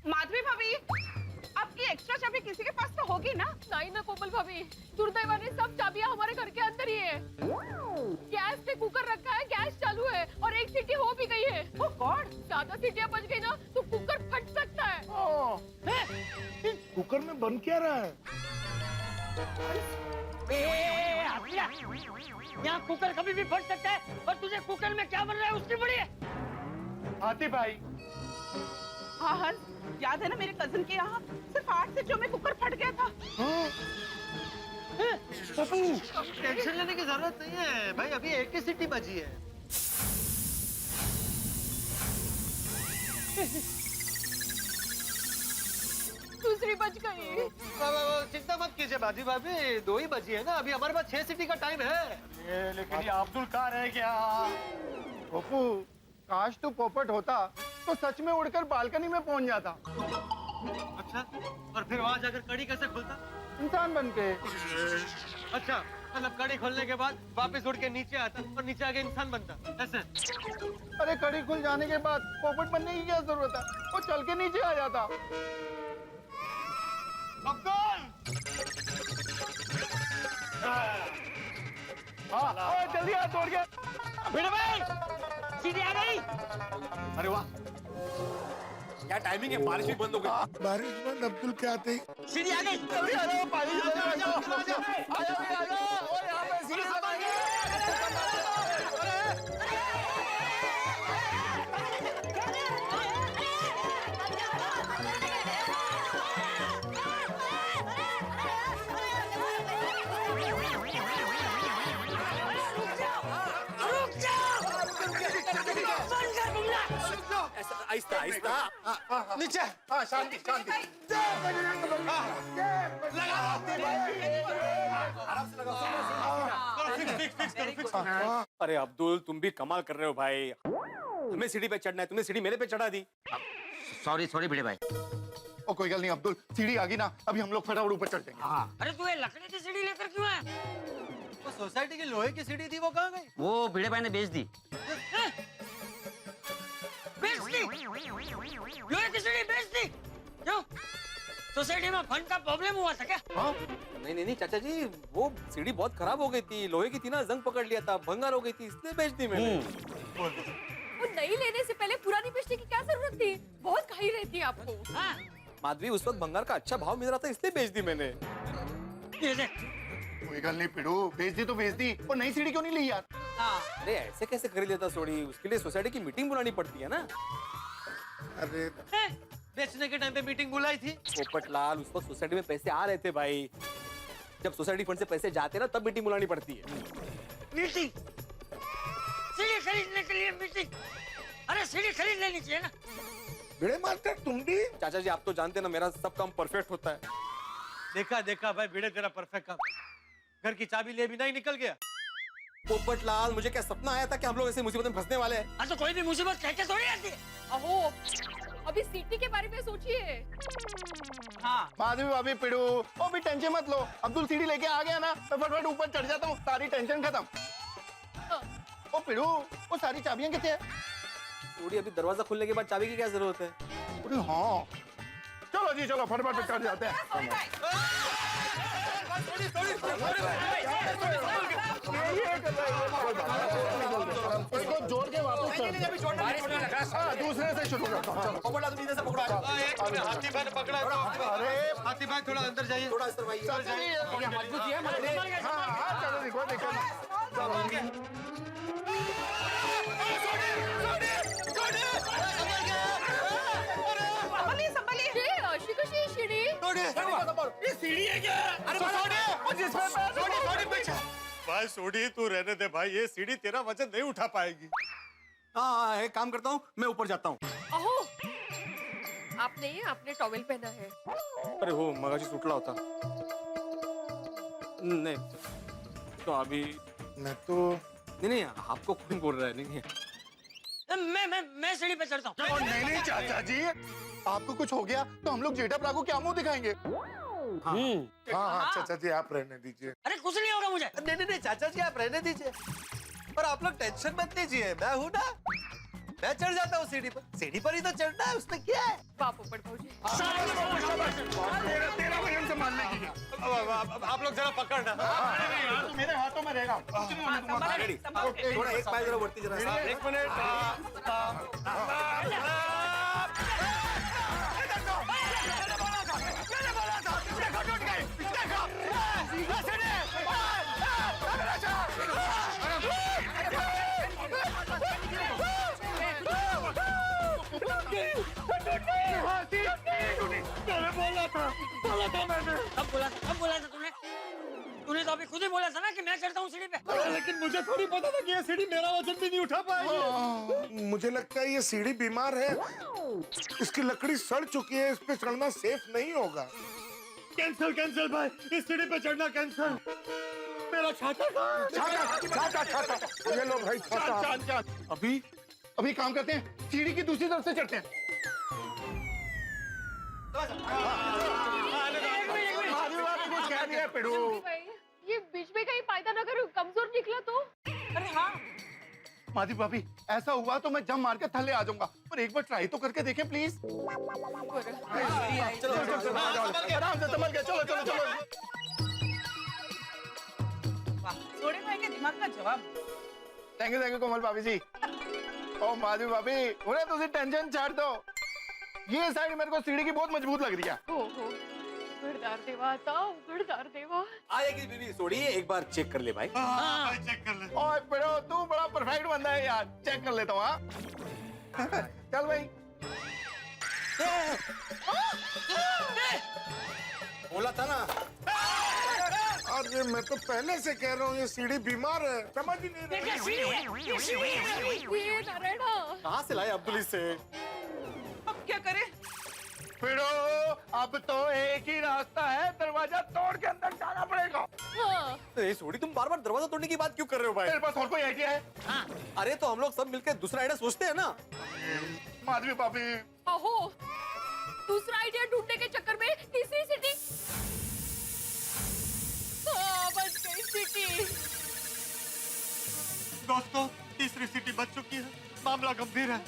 माधवी भाभी, आपकी एक्स्ट्रा चाबी किसी के पास तो होगी ना? नहीं ना कोमल भाभी, दुर्दैवाने सब चाबियां हमारे घर के अंदर ही है। गैस पे कुकर रखा है, गैस चालू है और एक सीटी हो भी गई है। ओ गॉड, ज्यादा सीटियां बज गई ना तो कुकर फट सकता है। कुकर में बन क्या रहा है? यहाँ कुकर कभी भी फट सकता है और तुझे कुकर में क्या बन रहा है उसकी बड़ी है। हाथी भाई, हाँ हाँ, याद है ना मेरे कजन के यहाँ सिर्फ 8 सीटियों में कुकर फट गया था। टेंशन लेने की जरूरत नहीं है भाई, अभी एक ही सीटी बची है। दूसरी बच गई। चिंता मत कीजिए बाजी भाभी, 2 ही बची है ना, अभी हमारे पास 6 सीटी का टाइम है। लेकिन ये अब्दुल कहाँ रह गया? पप्पू, काश तू पोपट होता तो सच में उड़कर बालकनी में पहुंच जाता। अच्छा, और फिर वहाँ जाकर कड़ी कैसे खुलता? इंसान बन के। अच्छा, मतलब कड़ी खोलने के बाद वापस उड़ के नीचे आता और नीचे आके इंसान बनता, ऐसे? अरे कड़ी खुल जाने के बाद पोपट बनने की क्या जरूरत है? वो चल के नीचे आ जाता। अब्दुल! हाँ, जल्दी आ, तोड़ गया। भिड़े भाई, सीधी आ गई। अरे वाह, क्या टाइमिंग है, बारिश भी बंद हो गई। बारिश बंद, अब्दुल के आते ही सीधी आ गई। जल्दी आ जाओ, पानी आ जाओ, आ जाओ, और यहाँ पे सीढ़ी लगाइए। आहिस्ता आहिस्ता नीचे। हाँ, शांति शांति। जय बजरंग बली। जय बजरंग बली। आराम से लगाओ। फिक्स। अरे अब्दुल, तुम भी कमाल कर रहे हो भाई। हमें सीढ़ी पे चढ़ना है, तुमने सीढ़ी मेरे पे चढ़ा दी। सॉरी भिड़े भाई। ओ कोई गल नहीं अब्दुल, सीढ़ी आ गई ना, अभी हम लोग फटाफट ऊपर चढ़ जाएंगे। हाँ, अरे तू ये लकड़ी की सीढ़ी लेकर क्यों आया? वो सोसाइटी की लोहे की सीढ़ी थी, वो कहाँ गई? वो भिड़े भाई ने बेच दी। बेच दी? लोहे की सीढ़ी बेच दी? क्यों? सोसाइटी में फंड का प्रॉब्लम हुआ था क्या? हाँ? नहीं नहीं चाचा जी, वो सीढ़ी बहुत खराब हो गई थी, लोहे की थी ना, जंग पकड़ लिया था, भंगार हो गई थी, इसलिए बेच दी मैंने। वो नई लेने से पहले पुरानी बेचने की क्या जरूरत थी? बहुत खाई रहती है आपको। हाँ, माधवी, उस वक्त भंगार का अच्छा भाव मिल रहा था, इसलिए बेच दी मैंने। ये देख। कोई गल नहीं पिड़ू, बेच दी तो बेच दी, और नई सीढ़ी क्यों नहीं ली यार? अरे ऐसे कैसे खरीद लेता सोड़ी, उसके लिए सोसाइटी की मीटिंग बुलानी पड़ती है ना। अरे बेचने के टाइम पे मीटिंग बुलाई थी। पोपटलाल, उस वक्त सोसाइटी में पैसे आ रहे थे भाई। जब सोसाइटी फंड से पैसे जाते ना, तब मीटिंग बुलानी पड़ती है। मीटिंग? सीढ़ी खरीदने के लिए मीटिंग? अरे सीढ़ी खरीद लेनी चाहिए ना। भिड़े मास्टर, तुम भी? चाचा जी, आप तो जानते ना, मेरा सब काम परफेक्ट होता है। देखा देखा भाई भिड़े तेरा परफेक्ट काम। घर की चाबी लिए बिना ही निकल गया। पोपटलाल, मुझे क्या सपना आया था कि हम लोग ऐसे मुसीबत में फंसने वाले हैं? हाँ तो कोई भी मुसीबत कहते थोड़ी आती है। अहो, अभी सिटी के बारे में सोचिए। हाँ माधवी भाभी पिड़ू, ओ भी टेंशन मत लो, अब्दुल सीढ़ी लेके आ गया ना, मैं फटाफट ऊपर चढ़ जाता हूँ, सारी टेंशन खत्म। ओ पिड़ू, वो सारी चाबियां कितने हैं? थोड़ी अभी दरवाजा खुलने के बाद चाबी की क्या जरूरत है? अरे हाँ, चलो जी चलो फटाफट चढ़ जाते हैं। इसको जोड़ के वापस हाँ, दूसरे से शुरू करता हूँ। पोपटलाल, तुम इधर से पकड़ो। हाथी भाई ने पकड़ा तो। अरे हाथी भाई थोड़ा अंदर जाइए। थोड़ा इस तरफ आइए। हाँ हाँ चलो देखो देखो। संभालिए, अशी कशी आहे शिडी? ये सीढ़ी है क्या? अरे भाई सोडी तू रहने दे भाई, ये सीढ़ी तेरा वजन नहीं उठा पाएगी। हाँ, एक काम करता हूँ, मैं ऊपर जाता हूँ। अहो, आपने टॉवेल पहना है। अरे हो मगाशी सुटला होता। नहीं तो अभी मैं तो नहीं, आपको कौन बोल रहा है? नहीं मैं सीढ़ी पे चढ़ता हूँ। नहीं नहीं चाचा जी, आपको कुछ हो गया तो हम लोग जेठा प्रा को क्या मुंह दिखाएंगे? हाँ हाँ चाचा जी आप रहने दीजिए। अरे कुछ नहीं होगा मुझे। नहीं चाचा जी आप रहने दीजिए, पर आप लोग टेंशन मत लीजिए, मैं हूँ ना, मैं चढ़ जाता हूँ सीढ़ी पर। सीढ़ी पर ही तो चढ़ना है, उसमें क्या है? बाप ऊपर भाऊजी। तेरा वजन संभालने की आप लोग जरा पकड़ना। तो मेरे हाथों में रहेगा। कुछ नहीं होने दूंगा। रेडी। थोड़ा एक पाय जरा बढ़ती जरा। एक मिनट। कब बोला था तूने तो अभी खुद ही बोला था ना कि मैं चढ़ता हूँ सीढ़ी पे। लेकिन मुझे थोड़ी पता था कि ये सीढ़ी मेरा वजन भी नहीं उठा पाएगी। मुझे लगता है ये सीढ़ी बीमार है, इसकी लकड़ी सड़ चुकी है, इस पे चढ़ना सेफ नहीं होगा। कैंसिल भाई, इस सीढ़ी पे चढ़ना कैंसिल। मेरा छाता ये लो भाई छाता। अभी काम करते हैं, सीढ़ी की दूसरी तरफ से चढ़ते हैं। क्या दिया पिड़ू? भाई, ये बीच में कहीं पायदान अगर कमजोर निकला तो? अरे हाँ माधवी भाभी, ऐसा हुआ तो मैं जम मार के थल्ले आ जाऊंगा, पर एक बार ट्राई तो करके देखें प्लीज। चलो आराम से संभल के, चलो चलो चलो। थोड़े भाई के दिमाग का जवाब। थैंक यू कोमल भाभी जी। ओ माधवी भाभी, उन्हें तुझे टेंशन छाड़ दो, ये साइड मेरे को सीढ़ी की बहुत मजबूत लग रही है। हो उघडदार देवा आता, उघडदार देवा। आएगी बीबी, छोड़िए एक बार चेक कर ले भाई। भाई चेक कर ले। ओए पिड़ो, तू बड़ा परफेक्ट बंदा है यार, चेक कर लेता हूँ। हाँ चल भाई। बोला था ना। अरे मैं तो पहले से कह रहा हूँ ये सीढ़ी बीमार है, समझ ही नहीं रही। ये नारायणा। कहाँ से लाए अब्दुल से? अब क्या करे? पिड़ो, अब तो एक ही रास्ता है, दरवाजा तोड़ के अंदर जाना पड़ेगा। हाँ। अरे सोडी, तुम बार बार दरवाजा तोड़ने की बात क्यों कर रहे हो भाई? तेरे पास और कोई आइडिया है? अरे तो हम लोग सब मिलकर दूसरा आइडिया सोचते हैं ना। माधवी भाभी, अहो, दूसरा आइडिया ढूंढने के चक्कर में तीसरी सिटी। हाँ, बच गई सिटी। दोस्तों, तीसरी सीटी बच चुकी है, मामला गंभीर है।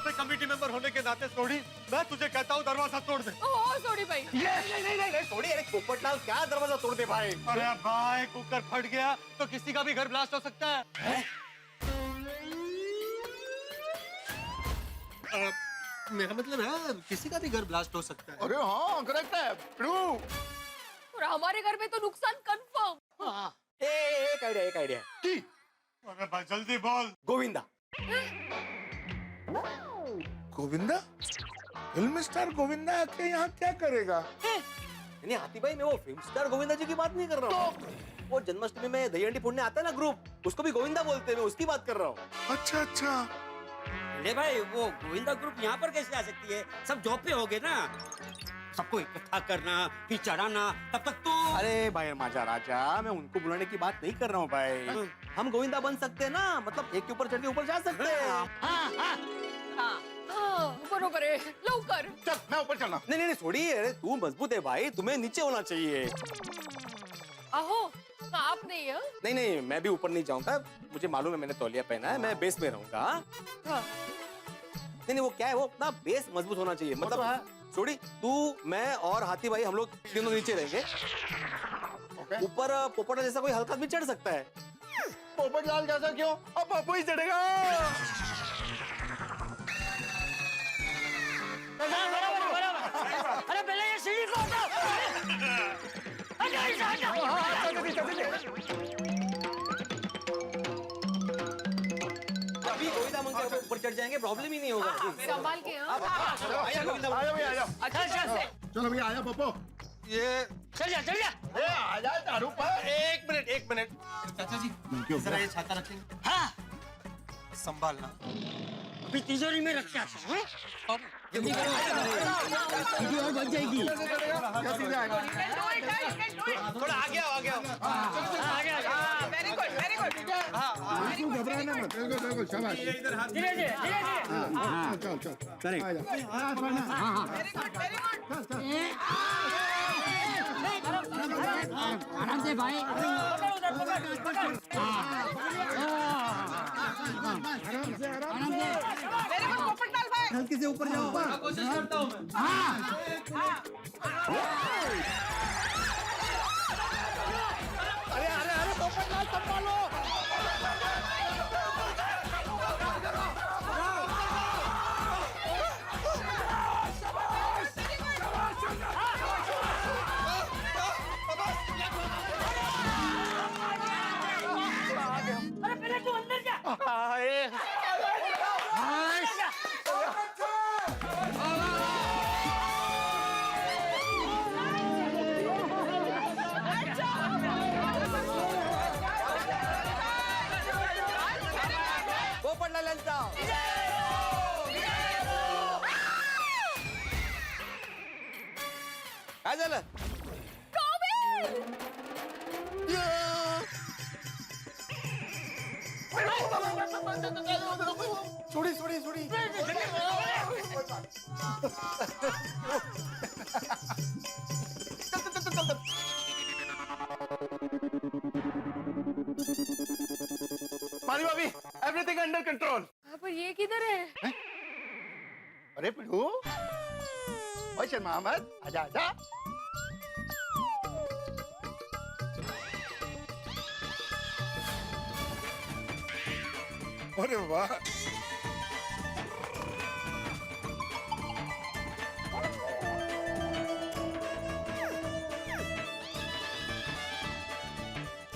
मैं कमेटी मेंबर होने के नाते सोडी, मैं तुझे कहता हूँ दरवाजा तोड़ दे। ओह सॉरी भाई। नहीं सोडी, अरे पोपटलाल क्या दरवाजा तोड़ दे भाई? अरे भाई, कुकर फट गया तो किसी का भी घर ब्लास्ट हो सकता है। मेरा मतलब है किसी का भी घर ब्लास्ट हो सकता है। अरे हाँ करेक्ट है पिड़ू। और हमारे घर में तो नुकसान कंफर्म। एक आइडिया। अरे भाई जल्दी बोल। गोविंदा। गोविंदा? फिल्म स्टार गोविंदा आके यहाँ क्या करेगा? नहीं हाथी भाई, मैं वो फिल्म स्टार गोविंदा जी की बात नहीं कर रहा हूँ। वो जन्माष्टमी में दही हंडी फोड़ने आता है ना ग्रुप, उसको भी गोविंदा बोलते हैं, मैं उसकी बात कर रहा हूँ। अच्छा, ले भाई, वो गोविंदा ग्रुप यहाँ पर कैसे आ सकती है? सब जॉब पे हो गए ना। सबको इकट्ठा करना फिर चढ़ाना, तब तक तो। अरे भाई माजा राजा, मैं उनको बुलाने की बात नहीं कर रहा हूँ भाई। हम गोविंदा बन सकते हैं ना, मतलब एक के ऊपर चढ़ के ऊपर जा सकते हैं। बरोबर आहे, लवकर. चल मैं ऊपर चलना. नहीं नहीं छोड़िए, अरे तू मजबूत है भाई, तुम्हें नीचे होना चाहिए। अहो, आप नहीं है? नहीं नहीं, मैं भी ऊपर नहीं जाऊंगा, मुझे मालूम है मैंने तौलिया पहना है, मैं बेस में रहूंगा। हाँ. नहीं नहीं, वो क्या है, वो अपना बेस मजबूत होना चाहिए, मतलब छोड़ी तू, मैं और हाथी भाई, हम लोग तीनों नीचे रहेंगे। ऊपर पोपट जैसा कोई हल्का भी चढ़ सकता है। पोपट लाल जैसा क्यों? अब पप्पू ही चढ़ेगा। बराबर बराबर. अरे पहले ये सीढ़ी को हटाओ. अभी गोविंदा मन के ऊपर चढ़ जाएंगे, प्रॉब्लम ही नहीं होगा। संभाल के. आया गोविंदा, आ जाओ भैया, आ जाओ. अच्छा. चलो भैया, आया पप्पू. ये चल जा चल जा. ए आ जा दारू पर. एक मिनट चाचा जी, जरा ये छाता रखेंगे। हाँ, संभालना। अभी तिजोरी में रख के आता हूँ. जल्दी करो, सीधी और बच जाएगी। कैसे जाएगा? थोड़ा आगे आओ, आगे आओ। आगे आगे. Very good, very good. तू घबराना मत. बिल्कुल शाबाश. धीरे धीरे धीरे धीरे. चल चल. आ जा. Very good, very good. आराम से भाई। पकड़ उधर पकड़ पकड़. आराम से आराम से. वेरी गुड पोपटलाल भाई. हल्के से ऊपर जाओ। कोशिश करता हूँ मैं। अरे अरे अरे पोपट लाल संभालो. अरे पहले तू अंदर जा. पोपट लालांचा. काय झालं? सोडी सोडी सोडी. मारी भाभी, एवरीथिंग अंडर कंट्रोल. पर ये किधर है? अरे पिड़ू, ओए शर्मा अहमद, आजा आजा. अरे वाह.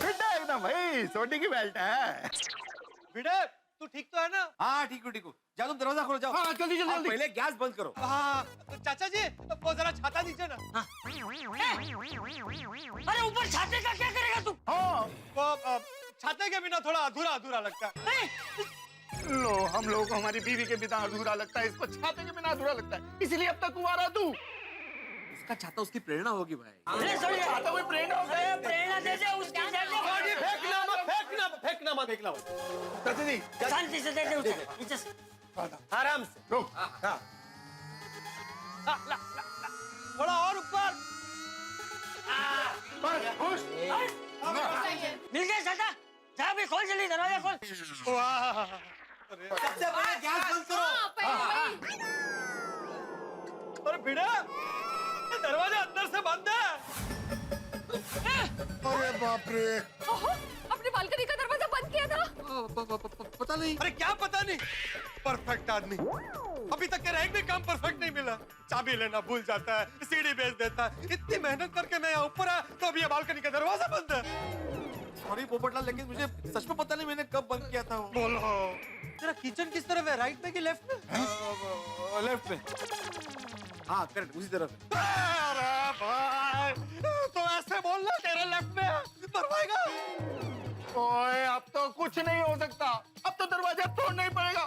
बेटा एकदम भाई सोटी की बेल्ट है. भिड़े, तू ठीक तो है ना? हाँ ठीक हूँ ठीक हूँ. जाओ तुम दरवाजा खोलो, जाओ. हाँ जल्दी जल्दी और जल्दी. पहले गैस बंद करो. हाँ, तो चाचा जी, वो जरा छाता दीजिए ना। अरे ऊपर छाते का क्या करेगा तू? हाँ वो छाते के बिना थोड़ा अधूरा अधूरा लगता है। लो, हम लोगों को हमारी बीवी के बिना अधूरा लगता है, इसको छाते के बिना अधूरा लगता है, इसलिए अब तक कुंवारा तू. उसका छाता उसकी प्रेरणा होगी भाई. अरे सॉरी. छाता कोई प्रेरणा हो गई. प्रेरणा दे दे उसकी. फेंकना मत, फेंकना मत, फेंकना मत, फेंकना मत। चाचा जी शांति से दे दे उसे. नीचे से. आराम से। रुक. थोड़ा और ऊपर। बस खुश. मिल गया छाता. जा भी खोल जल्दी दरवाजा खोल. वाह, सबसे पहले गैस बंद करो. अरे भिड़े, ये दरवाजा अंदर से बंद है। अरे बाप रे. अपनी बालकनी का दरवाजा बंद किया था. पता नहीं. अरे क्या पता नहीं. परफेक्ट आदमी. अभी तक तेरा एक भी काम परफेक्ट नहीं मिला. चाबी लेना भूल जाता है, सीढ़ी बेच देता है. इतनी मेहनत करके मैं यहाँ ऊपर आया तो अभी ये बालकनी का दरवाजा बंद है। सॉरी पोपटलाल, लेकिन मुझे सच में पता नहीं मैंने कब बंद किया था. बोलो, तेरा किचन किस तरफ है, राइट में कि लेफ्ट में? लेफ्ट में. हाँ करेक्ट, उसी तरफ. अरे भाई, तो ऐसे बोलना तेरे लेफ्ट में है, मरवाएगा। ओए अब तो कुछ नहीं हो सकता. अब तो दरवाजा तोड़ना ही पड़ेगा.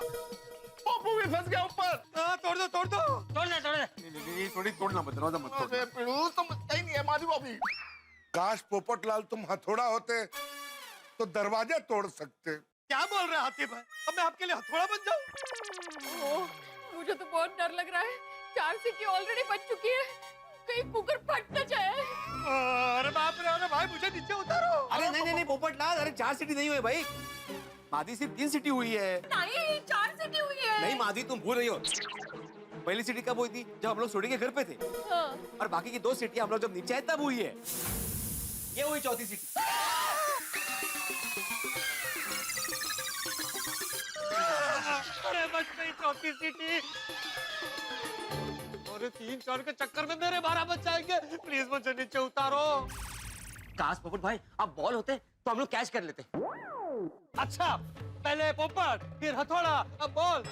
पप्पू भी फंस गया ऊपर। तोड़ दो तोड़ दे नहीं, थोड़ी तोड़ना मत, दरवाजा मत तोड़। अरे पिड़ू समझता ही नहीं है माधवी भाभी। काश पोपटलाल तुम हथौड़ा होते तो दरवाजा तोड़ सकते। क्या बोल रहे हैं हाथी भाई? अब मैं आपके लिए हथौड़ा बन जाऊं? ओह, मुझे तो बहुत डर लग रहा है। 4 सीटी ऑलरेडी बच चुकी है, कहीं कुकर फट न जाए। अरे बाप रे, अरे भाई मुझे नीचे उतारो। अरे नहीं पोपटलाल, अरे 4 सीटी नहीं हुए भाई, माधी सिर्फ 3 सीटी हुई है। नहीं, 4 सीटी हुई है। नहीं माधी, तुम भूल रही हो। पहली सीटी कब हुई थी? जब हम लोग सोडी के घर पे थे। हाँ। और बाकी की 2 सीटी हम लोग जब नीचे आए तब हुई है। ये हुई चौथी सीटी। अरे बच गई चौथी सीटी। अरे 3-4 के चक्कर में मेरे 12 बच जाएंगे। प्लीज मुझे नीचे उतारो। काश पोपट भाई अब बॉल होते तो हम लोग कैच कर लेते। अच्छा, पहले पोपट, फिर हथौड़ा, अब बॉल।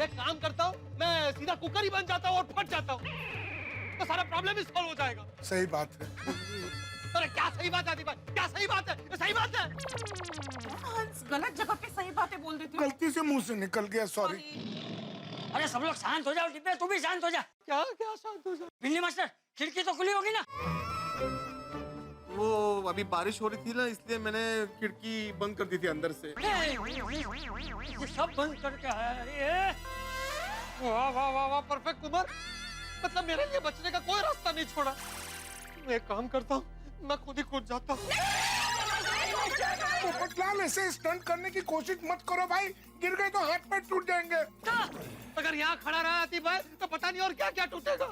एक काम करता हूँ, मैं सीधा कुकर ही बन जाता हूँ और फट जाता हूँ, तो सारा प्रॉब्लम ही सॉल्व हो जाएगा। सही बात है। अरे क्या सही बात है आदि भाई? क्या सही बात है? ये सही बात है। गलत जगह पे सही बातें बोल देती हो। गलती से मुंह से निकल गया, सॉरी। अरे सब लोग शांत हो जाओ, डिब्बे तू भी शांत हो जा। क्या क्या शांत हो जा? बिल्ली मास्टर, खिड़की तो खुली होगी ना? वो अभी बारिश हो रही थी ना, इसलिए मैंने खिड़की बंद कर दी थी अंदर से। ये सब बंद करके है। वाह वाह वाह वाह, परफेक्ट कुमार। मतलब मेरे लिए बचने का कोई रास्ता नहीं छोड़ा। मैं एक काम करता हूँ, मैं खुद ही कूद जाता हूँ। पोपटलाल, ऐसे स्टंट करने की कोशिश मत करो भाई, गिर गए तो हाथ पैर टूट जाएंगे। अगर यहाँ खड़ा रहा आती भाई तो पता नहीं और क्या क्या टूटेगा।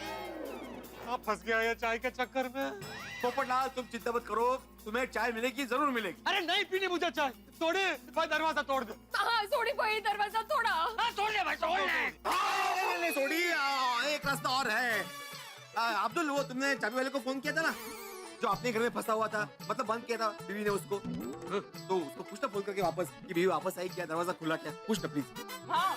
आप फंस गया ये चाय के चक्कर में। पोपटलाल तुम चिंता मत करो, तुम्हें चाय मिलेगी, जरूर मिलेगी। अरे नहीं पीनी मुझे चाय। तोड़े भाई, दरवाजा तोड़ दे। हाँ, सोडी भाई दरवाजा तोड़ा। हाँ तोड़ ले भाई, तोड़ ले। नहीं सोडी, एक रास्ता और है। अब्दुल, वो तुमने चाबी वाले को फोन किया था ना, जो अपने घर में फंसा हुआ था, मतलब बंद किया था बीवी ने उसको, तो उसको पूछना फोन करके वापस कि बीवी वापस आई क्या, दरवाजा खुला क्या, पूछना प्लीज। हाँ,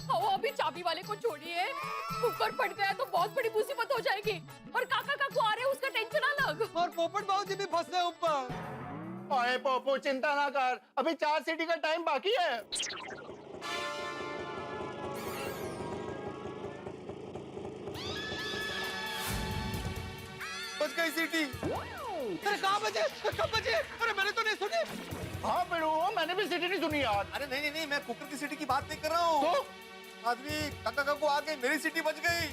वो अभी चाबी वाले को छोड़िए, कुकर फट गया तो बहुत बड़ी मुसीबत हो जाएगी। और काका काकू आ रहे हैं, उसका टेंशन अलग। और पोपट बाबूजी भी फंसे ऊपर। ओए पोपो, चिंता ना कर, अभी 4 सीटी का टाइम बाकी है। बच गई सीटी। अरे कहाँ बचे? कब बचे? अरे मैंने तो नहीं सुनी। हाँ पिड़ू, मैंने भी सीटी नहीं सुनी यार। अरे नहीं, मैं कुकर की सीटी की बात नहीं कर रहा हूँ। तो? आदमी काका काकू आ गए, मेरी सीटी बच गई।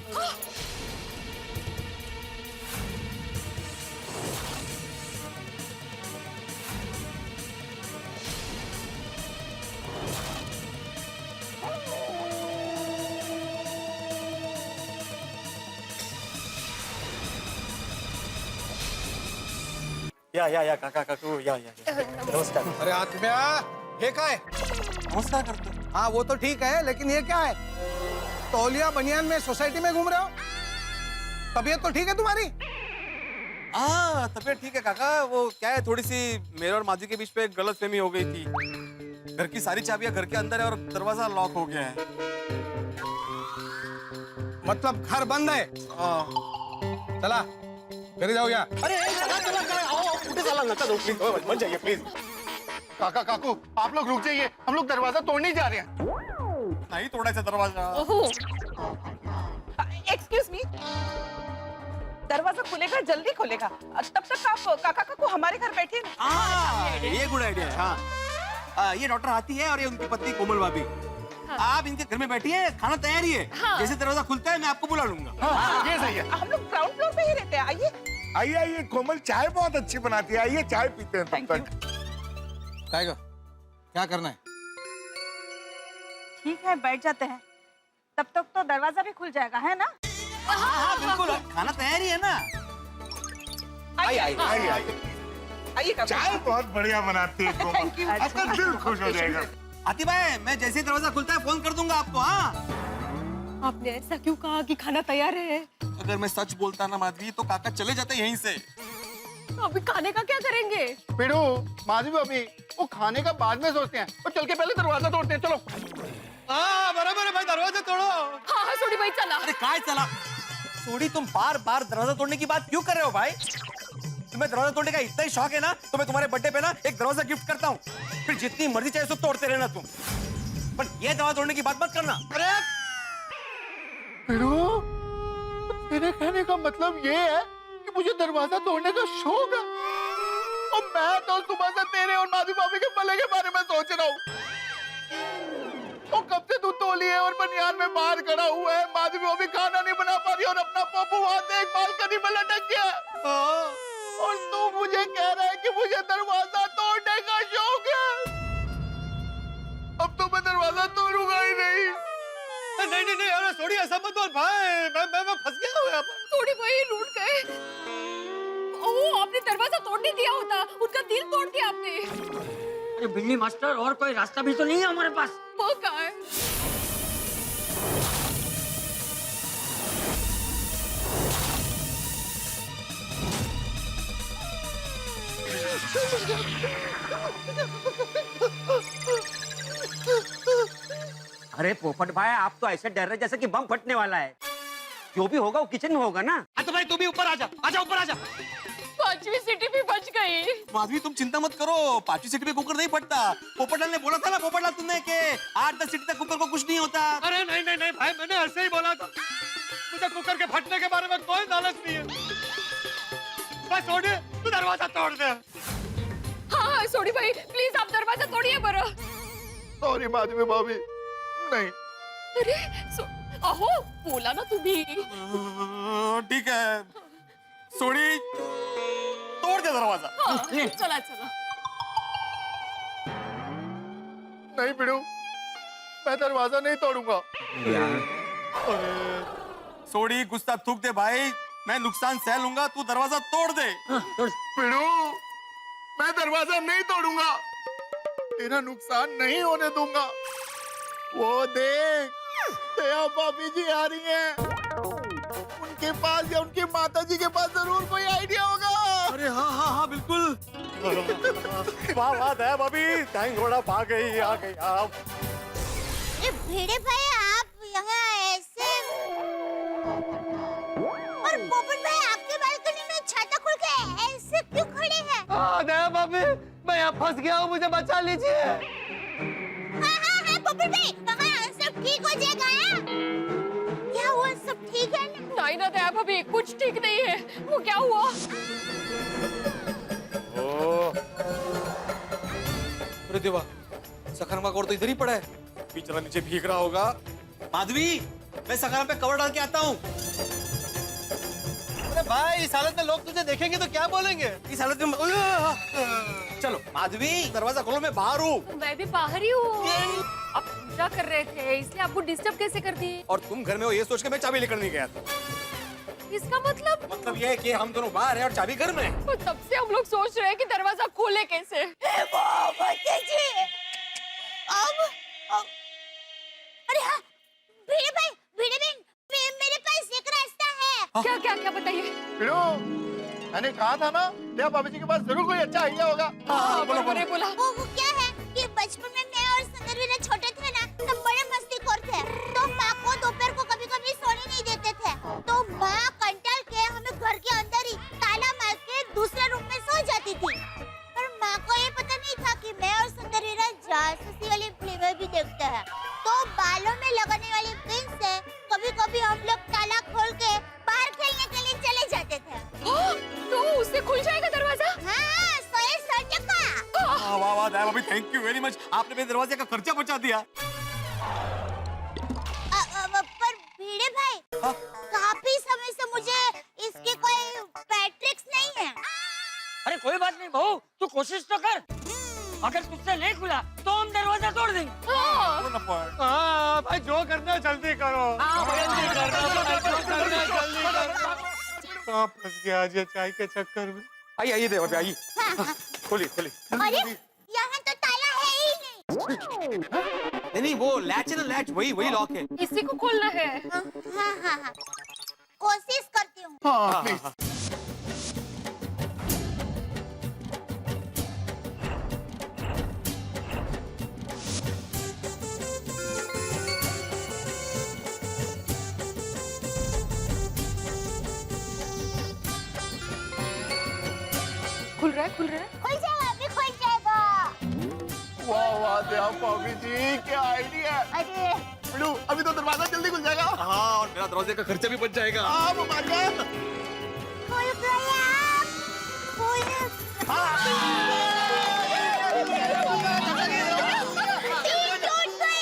या काका काकू या नमस्कार। अरे आत्म्या, ये क्या है? नमस्कार करते। हाँ वो तो ठीक है, लेकिन ये क्या है? तौलिया बनियान में सोसाइटी में घूम रहे हो? तबीयत तो ठीक है तुम्हारी? हाँ तबीयत ठीक है काका, वो क्या है, थोड़ी सी मेरे और माधवी के बीच पे गलतफहमी हो गई थी। घर की सारी चाबियां घर के अंदर है और दरवाजा लॉक हो गया है। मतलब घर बंद है? चला घर जाओ यार। अरे मत जाइए प्लीज। काका काकू, आप लोग रुक जाइए, हम लोग दरवाजा तोड़ने जा रहे हैं। नहीं तोड़ा था दरवाजा। एक्सक्यूज मी, दरवाजा खुलेगा, जल्दी खुलेगा, तब तक आप काका काकू हमारे घर बैठिए ना। ये गुड आइडिया है। हाँ, ये डॉक्टर आती है और ये उनकी पत्नी कोमल भाभी। आप इनके घर में बैठिए, खाना तैयार ही है। जैसे दरवाजा खुलता है मैं आपको बुला लूंगा। ये सही है। हम लोग ग्राउंड फ्लोर पे ही रहते हैं, आइए। आइए आइए, कोमल चाय बहुत अच्छी बनाती है, आइए चाय पीते हैं तब तक। टाइगर, क्या करना है? ठीक है, बैठ जाते हैं, तब तक तो दरवाजा भी खुल जाएगा, है ना? हाँ बिल्कुल, खाना तैयार ही है ना। आइए आइए आइए काकू। चाय बहुत बढ़िया बनाती है कोमल, आपका दिल खुश हो जाएगा। आती भाई, मैं जैसे ही दरवाजा खुलता है फोन कर दूंगा आपको। हाँ, आपने ऐसा क्यों कहा कि खाना तैयार है? अगर मैं सच बोलता ना माधवी, तो काका चले जाते यहीं से। अभी खाने का क्या करेंगे? पिड़ू, माधवी भाभी, वो खाने का बाद में सोचते हैं, और चल के पहले दरवाजा तोड़ते हैं, चलो। हाँ बराबर है भाई, दरवाजा तोड़ो। हाँ सोडी भाई चला। अरे काय चला? सोडी, तुम बार बार दरवाजा तोड़ने की बात क्यों कर रहे हो भाई? तुम्हें दरवाजा तोड़ने का इतना ही शौक है ना, तो मैं तुम्हारे बर्थडे पे ना एक दरवाजा गिफ्ट करता हूँ, फिर जितनी मर्जी चाहे उसको तोड़ते रहना तुम। पर ये दरवाजा तोड़ने की बात मत करना। अरे बिड़ू, तेरे कहने का मतलब ये है कि मुझे दरवाजा तोड़ने का शौक है? और मैं तो सुबह से तेरे और माधवी भाभी के भले के बारे में सोच रहा हूँ। और कब से तू तौलिए और बनियान में बाहर खड़ा हुआ है, माधवी भाभी खाना नहीं बना पा रही और अपना पप्पू वहां देख बालकनी में लटक गया। और तू मुझे कह रहा है कि मुझे दरवाजा तोड़ने का शौक है। अब तो मैं दरवाजा तोड़ूंगा ही नहीं। नहीं नहीं नहीं, अरे सोडी ऐसा मत बोल भाई, मैं फंस गया हूँ यहाँ पर। थोड़ी वही रूठ गए। ओह, आपने दरवाजा तोड़ नहीं दिया होता, उनका दिल तोड़ दिया आपने। अरे बिल्ली मास्टर, और कोई रास्ता भी तो नहीं है हमारे पास। वो कहाँ है? अरे पोपट भाई, आप तो ऐसे डर रहे जैसे कि बम फटने वाला है। जो भी होगा वो किचन में होगा ना। तो भाई तू भी ऊपर आजा, आजा ऊपर आजा। 5वीं सिटी भी बच गई। माधवी तुम चिंता मत करो, 5वीं सिटी में कुकर नहीं फटता। पोपटलाल ने बोला था ना, पोपटलाल तुमने कि 8-10 सिटी तक कुकर को कुछ नहीं होता। अरे नहीं नहीं नहीं भाई, मैंने ऐसे ही बोला था। मुझे कुकर के फटने के बारे में कोई नॉलेज नहीं है। बस सोडी, तू दरवाजा तोड़ दे। हाँ सोडी भाई, प्लीज आप दरवाजा तोड़िए बरो। सॉरी माधवी भाभी, नहीं। अरे अहो, बोला ना तू भी। ठीक है सोडी, तोड़ दे दरवाजा। हाँ, चला चला। नहीं बिड़ू, मैं दरवाजा नहीं तोड़ूंगा। सोडी गुस्सा थूक दे भाई, मैं नुकसान सह लूंगा, तू दरवाजा तोड़ दे। बिड़ू, मैं दरवाजा नहीं तोड़ूंगा, तेरा नुकसान नहीं होने दूंगा। वो देख, तेरा भाभी जी आ रही हैं। उनके पास या उनकी माता जी के पास जरूर कोई आइडिया होगा। अरे हाँ हाँ हाँ बिल्कुल। वाह वाह दया भाभी, टाइम घोड़ा पा गई, आ गई आप। ये भिड़े भाई, आप यहाँ ऐसे, और पोपट भाई आपके बालकनी में छाता खुल के ऐसे क्यों खड़े हैं? दया भाभी, मैं यहाँ फंस गया हूँ, मुझे बचा लीजिए। हाँ पोपट भाई, हाँ सब ठीक हो जाएगा। क्या हुआ, सब ठीक है ना? नहीं ना दया भाभी, कुछ ठीक नहीं है। वो क्या हुआ? अरे देवा, सखाराम का तो इधर ही पड़ा है, बेचारा नीचे भीग रहा होगा। माधवी, मैं सखाराम पे कवर डाल के आता हूँ। अरे भाई, इस हालत में लोग तुझे देखेंगे तो क्या बोलेंगे? इस हालत में चलो माधवी, दरवाजा खोलो, मैं बाहर हूँ। मैं भी बाहर ही हूँ। आप पूजा कर रहे थे, इसलिए आपको डिस्टर्ब कैसे कर दी? और तुम घर में हो ये सोच के मैं चाबी लेकर नहीं गया था। इसका मतलब ये है कि हम दोनों बाहर हैं और चाबी घर में है। तो तब से हम लोग सोच रहे हैं कि दरवाजा खोले कैसे। अरे हाँ, भिड़े भाई, मेरे पास एक रास्ता है। क्या क्या क्या बताइए। बिड़ू, मैंने कहा था ना, तेरा भाभी जी के पास जरूर कोई अच्छा आइडिया होगा। हाँ, बोला। वो क्या है कि बचपन में मैं और सुंदरवीरा छोटे थे ना, तब बड़े मस्तीखोर थे। तो माँ को दोपहर को कभी-कभी सोने नहीं देते थे। तो माँ कंटाल के हमें घर के अंदर ही ताला मार के दूसरे रूम में सो जाती थी। पर माँ को ये पता नहीं था कि मैं और सुंदरवीरा जासूसी वाली फिल्में भी देखते हैं। तो बालों में लगाने वाली पिन से कभी-कभी हम लोग ताला खोल के बाहर खेलने के लिए चले जाते थे। तो उससे खुल जाएगा दरवाजा? हाँ, 100 टका। वाह वाह दया भाभी, थैंक यू वेरी मच, आपने मेरे दरवाजे का खर्चा बचा दिया। पर भिड़े भाई, काफी समय से मुझे इसके कोई पैट्रिक्स नहीं है। अरे कोई बात नहीं बहू, तू कोशिश तो कर। अगर तुझसे नहीं खुला तो हम दरवाजा तोड़ देंगे। हाँ भाई, जो करना है जल्दी करो। कहाँ फंस गया आज ये चाय के चक्कर में। आइए देवा भाभी, आइए। खोलिए। अरे यहाँ तो ताला है ही नहीं। नहीं, वो लैच है ना, लैच, वही लॉक है। इसी को खोलना है। हाँ, कोशिश करती हूँ। हाँ, प्लीज। खुल रहा है। खुल जाएगा, अभी खुल जाएगा। वाह वाह बात है भाभी जी, क्या आइडिया। अरे बिड़ू अभी तो दरवाजा जल्दी खुल जाएगा। हाँ, और मेरा दरवाजे का खर्चा भी बच जाएगा। हाँ वो मान गया। खुल गया, खुल टीन टूट गई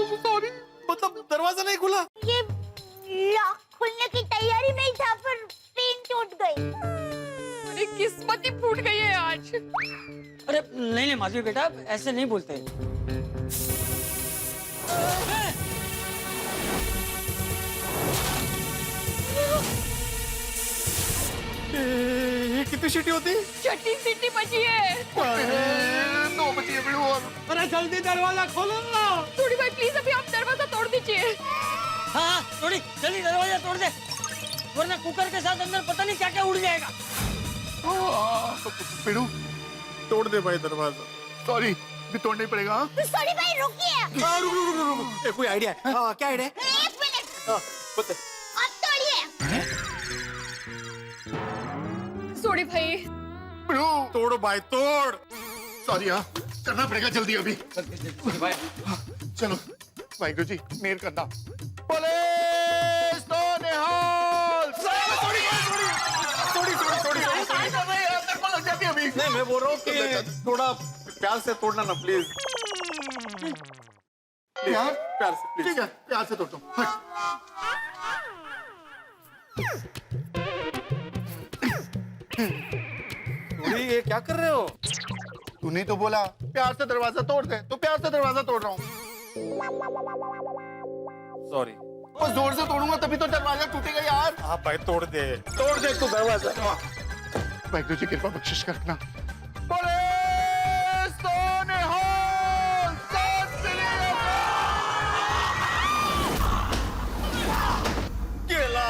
है। सॉरी, मतलब दरवाजा नहीं खुला। ये लॉक खुलने की तैयारी में ही था पर पिन टूट गई। अरे किस्मत ही फूट गई है आज। अरे नहीं नहीं माधवी बेटा, ऐसे नहीं बोलते। ये कितनी सीटी होती? छठी सीटी बची है। 2 बजे बिड़ू। और अरे जल्दी दरवाजा खोलो। थोड़ी भाई प्लीज अभी आप दरवाजा तोड़ दीजिए। हाँ थोड़ी जल्दी दरवाजा तोड़ दे, वरना कुकर के साथ अंदर पता नहीं क्या क्या उड़ जाएगा। बिड़ू तोड़ दे भाई दरवाजा। सॉरी, भी तोड़ना ही पड़ेगा। सॉरी भाई रुकिए। रुक। कोई आइडिया है? हाँ, क्या आइडिया है? 1 मिनट, हाँ, बता। अब तोड़िए। सॉरी भाई। बिड़ू तोड़ भाई तोड़। सॉरी, हाँ करना पड़ेगा जल्दी अभी। चलो वाहिगुरु जी मेहर करना। पुलिस तो निहाल। नहीं, मैं बोल रहा हूँ कि थोड़ा प्यार से तोड़ना ना प्लीज। प्यार प्यार से प्लीज। ठीक है, प्यार से तोड़ता हूँ। थोड़ी, ये क्या कर रहे हो? तूने तो बोला प्यार से दरवाजा तोड़ दे, तो प्यार से दरवाजा तोड़ रहा हूँ। सॉरी। और जोर से तोड़ूंगा तभी तो दरवाजा टूटेगा यार। हाँ भाई तोड़ दे तू दरवाजा। वाहिगुरु जी कृपा बख्शिश करना। पुलिस तो निहाल। गेला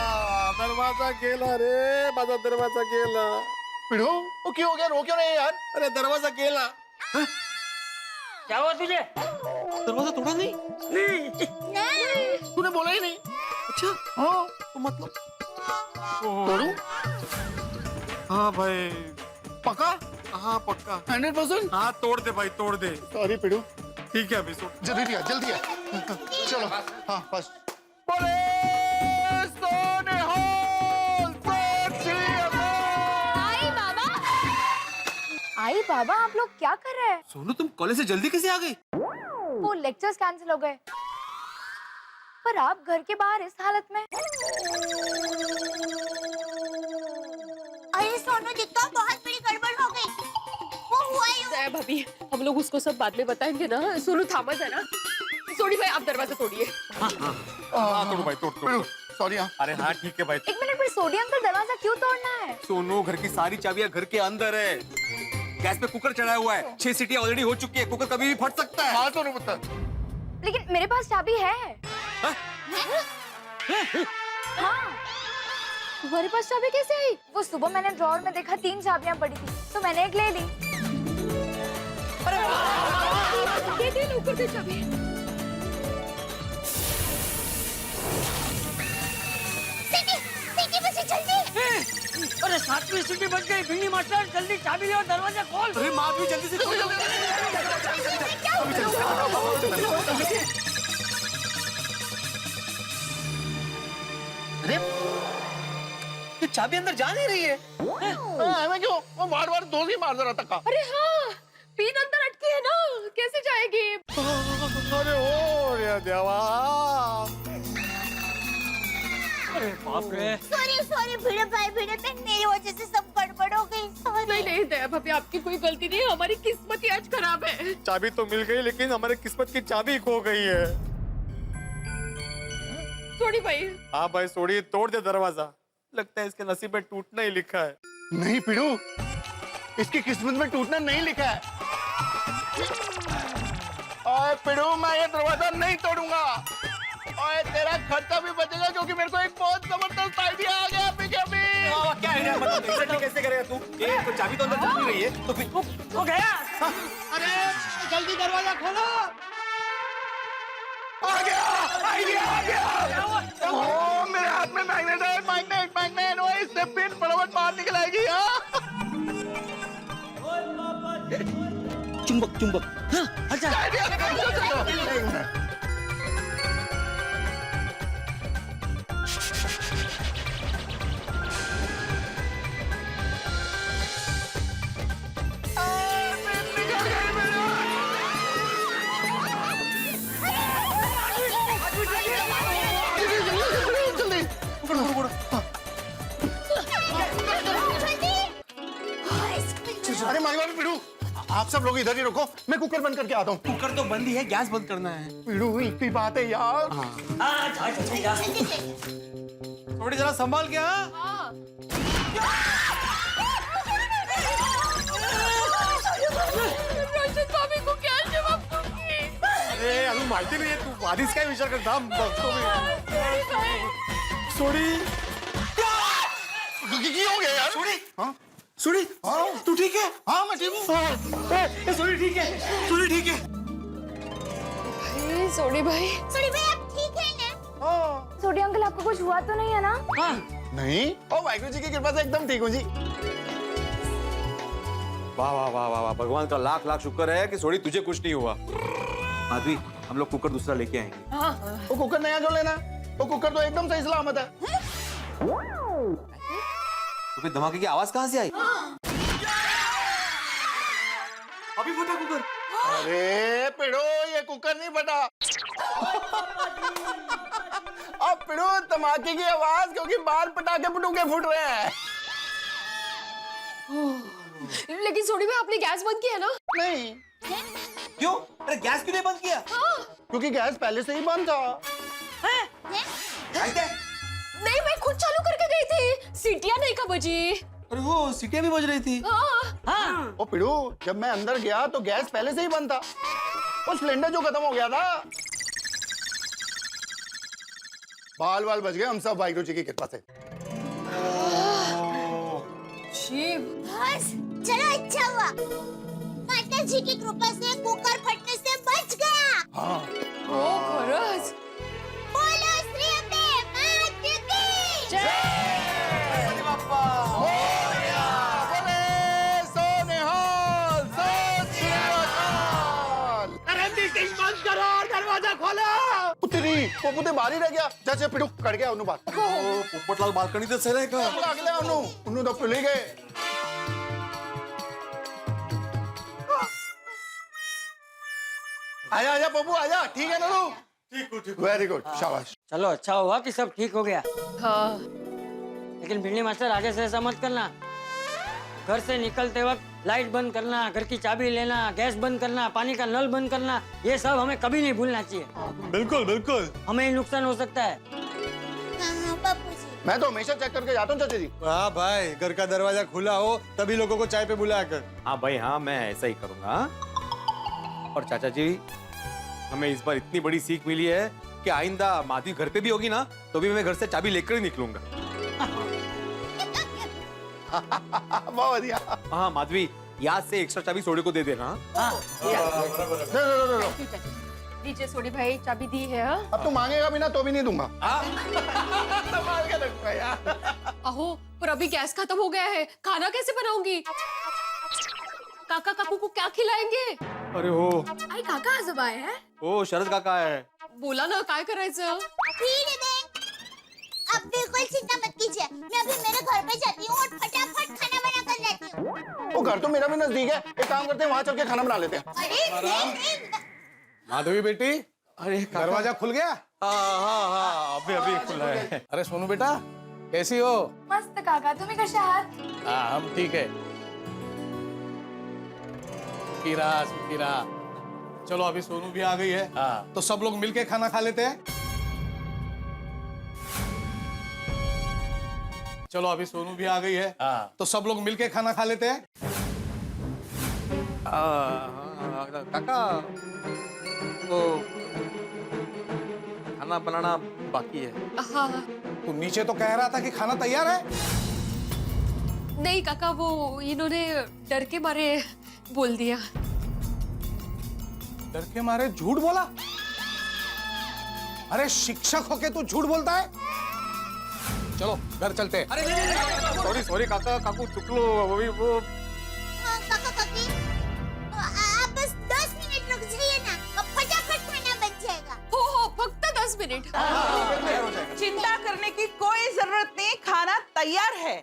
दरवाजा, गेला रे माझा दरवाजा गेला। बिड़ू वो क्यों हो गया, रो क्यों रहे यार। अरे दरवाजा गेला। क्या हुआ तुझे? दरवाजा तोड़ा नहीं? तूने बोला ही नहीं। अच्छा, हाँ तो मतलब तोड़ू। हाँ भाई पक्का? हाँ पक्का 100%। हाँ तोड़ दे भाई तोड़ दे। सॉरी बिड़ू। ठीक है अभी तोड़। जल्दी आ चलो। हाँ बस। पुलिस तो निहाल। आई बाबा, आप लोग क्या कर रहे हैं? सोनू तुम कॉलेज से जल्दी कैसे आ गई? वो लेक्चर्स कैंसिल हो गए, पर आप घर के बाहर इस हालत में। अरे सोनू जी तो बहुत बड़ी गड़बड़ हो गई। वो हुआ यूं। भाभी हम लोग उसको सब बाद में बताएंगे ना। सोनू थामस है ना। सॉरी भाई आप दरवाजा तोड़िए। हाँ तोड़ भाई तोड़। सॉरी। अरे हाँ ठीक है भाई। 1 मिनट में सोडियम का दरवाजा क्यों तोड़ना है? सोनू घर की सारी चाबियां घर के अंदर है। गैस पे कुकर चढ़ाया हुआ है, 6 सीटी ऑलरेडी हो चुकी है, कुकर कभी भी फट सकता है। हाँ सोनू पुत्र। लेकिन मेरे पास चाबी है। हाँ, तुम्हारे पास चाबी कैसे आई? वो सुबह मैंने ड्रॉअर में देखा 3 चाबियां पड़ी थी, तो मैंने एक ले ली। दे ऊपर दे चाबी। सीटी बची जल्दी। अरे 7वीं सीटी बज गई। भिंडी मास्टर जल्दी चाबी ले और दरवाजा खोल। अरे माँ भी जल्दी से खोल। अरे ये चाबी अंदर जा नहीं रही है। मैं क्यों, वो बार दो ही मार रहा था। अरे हाँ पिन अंदर अटकी है ना, कैसे जाएगी? अरे ओ रे देवा। अरे बाप रे। सॉरी भिड़े भाई, मेरी वजह से सब गड़बड़ हो गई। नहीं दया भाभी आपकी कोई गलती नहीं है, हमारी किस्मत ही आज खराब है। चाबी तो मिल गई लेकिन हमारे किस्मत की चाबी खो गई है। सॉरी भाई। हाँ भाई सोड़ी, तोड़ दे दरवाजा। लगता है इसके नसीब में टूटना ही लिखा है। नहीं पिड़ू, इसकी किस्मत में टूटना नहीं लिखा है। ओए पिड़ू, मैं ये दरवाजा नहीं तोड़ूंगा। ओए तेरा खर्चा भी बचेगा, क्योंकि मेरे को एक बहुत जबरदस्त आइडिया आ गया अभी के अभी। क्या आइडिया, मतलब एग्जैक्टली कैसे करेगा तू? ये तो चाबी तो अंदर चली गई है, तो फिर वो गया। अरे जल्दी दरवाजा खोलो। आ गया। आइडिया आ गया। ओ मेरे हाथ में मैग्नेट है, मैग्नेट मैग्नेट। ओए इससे पिन फटाफट बाहर निकल आएगी। चुंबक चुंबक। हाँ, अच्छा। अरे मालवाड़ी पिड़ू, आप सब लोग इधर ही रुको, मैं कुकर बंद करके आता हूँ। कुकर तो बंद ही है, गैस बंद करना है। पिड़ू इतनी बात है यार। थोड़ी जरा संभाल के। हाँ रोशन भाभी को क्या जवाब दूंगी? अरे अजून माहिती नाहीये, तू आधीच काय विचार करता? बघतो मी। सोडी की हो गया यार? सोडी, हाँ सोडी, हाँ तू ठीक है? हाँ मैं ठीक हूँ। सोडी ठीक है, सोडी ठीक है। सोडी भाई, सोडी भाई आप ठीक है ना? हाँ सोडी अंकल आपको कुछ हुआ तो नहीं है ना? नहीं, ओ वाहिगुरु जी की कृपा से एकदम ठीक हूँ जी। वाह वाह वाह वाह वाह, भगवान का लाख लाख शुक्र है कि सोडी तुझे कुछ नहीं हुआ। माधवी, हम लोग कुकर दूसरा लेके आएंगे। वो कुकर नया जो लेना, वो कुकर तो एकदम सही सलामत है। तो फिर धमाके की आवाज कहाँ से आई? अभी फटा कुकर। अरे पिड़ो, ये कुकर नहीं फटा। अब पिड़ो धमाके की आवाज क्योंकि बाल पटाखे पटूके फूट रहे हैं। लेकिन सोडी भाई आपने गैस बंद किया ना? नहीं। क्यों? अरे गैस क्यों नहीं बंद किया? क्योंकि गैस पहले से ही बंद था। नहीं, मैं खुद चालू करके गई थी। सीटियां नहीं का बजी। अरे वो सीटियां भी बज रही थी। हाँ। ओ पिड़ू, जब मैं अंदर गया तो गैस पहले से ही बंद था। वो सिलेंडर जो खत्म हो गया था। बाल बाल बच गए हम सब वाहिगुरु जी की कृपा से। बस चलो, अच्छा हुआ माता जी की कृपा से कुकर फटने से बच गया। हाँ। ओ खरंच। बोलो श्री अम्बे मात की जय। दरवाजा खोलो। पुत्री, वो पुते बाहर ही रह गया। जैसे पिड़ू कट गया उन्हों बात। पोपटलाल बालकनी तो सही रहेगा। अगले उन्हों तो पिल ही गए। आजा आजा पप्पू आजा, ठीक है ना तू? ठीक, वेरी गुड, शाबाश। चलो अच्छा हुआ कि सब ठीक हो गया। हाँ। लेकिन भिंडी मास्टर आगे से ऐसा मत करना। घर से निकलते वक्त लाइट बंद करना, घर की चाबी लेना, गैस बंद करना, पानी का नल बंद करना, ये सब हमें कभी नहीं भूलना चाहिए। बिल्कुल बिल्कुल। हमें ही नुकसान हो सकता है। हाँ बापू जी। मैं तो हमेशा चेक करके जाता हूँ चाचा जी। हाँ भाई, घर का दरवाजा खुला हो तभी लोगों को चाय पे बुलाया कर। हाँ भाई, हाँ मैं ऐसा ही करूंगा। और चाचा जी, हमें इस बार इतनी बड़ी सीख मिली है कि आइंदा माधवी घर पे भी होगी ना तो भी मैं घर से चाबी लेकर ही निकलूंगा। बहुत बढ़िया। हाँ माधवी, याद से एक्स्ट्रा चाबी सोडी को दे देना। लीजिए सोडी भाई, चाबी दी है। अब तू मांगेगा भी ना तो भी नहीं दूंगा। संभाल के रखना यार। अहो, पर अभी गैस खत्म हो गया है, खाना कैसे बनाऊंगी? काका काकू को क्या खिलाएंगे? अरे हो, आई काका आज आए हैं? ओ शरद काका है। बोला ना काय करायचं? ठीक है बहन, अब बिल्कुल चिंता मत कीजिए। मैं अभी मेरे घर पे जाती हूँ और फटाफट खाना बना कर लाती हूँ। वो घर तो मेरा भी नजदीक है, एक काम करते हैं वहाँ चल के खाना बना लेते हैं। अरे नहीं, माधवी बेटी, अरे दरवाजा खुल गया? हाँ, अभी खुला है। अरे सोनू बेटा, कैसी हो? मस्त काका, तुम्ही कशा आहात? हाँ हम ठीक है। सुखी रहा। चलो अभी सोनू भी आ गई है। हाँ। तो सब लोग मिलके खाना खा लेते हैं। चलो अभी सोनू भी आ गई है। हाँ। तो सब लोग मिलके खाना खा लेते हैं। काका, तो खाना बनाना बाकी है। हाँ। तू नीचे तो कह रहा था कि खाना तैयार है। नहीं काका, वो इन्होंने डर के मारे बोल दिया। डर के मारे झूठ बोला? अरे शिक्षक होके तू झूठ बोलता है। चलो घर चलते हैं। सॉरी सॉरी काका काकू चुकलो अभी वो हाँ, काका काकी आप बस 10 मिनट रुक जाइए ना, फटाफट खाना बन जाएगा। हो फक्त 10 मिनिट चिंता करने की कोई जरूरत नहीं, खाना तैयार है।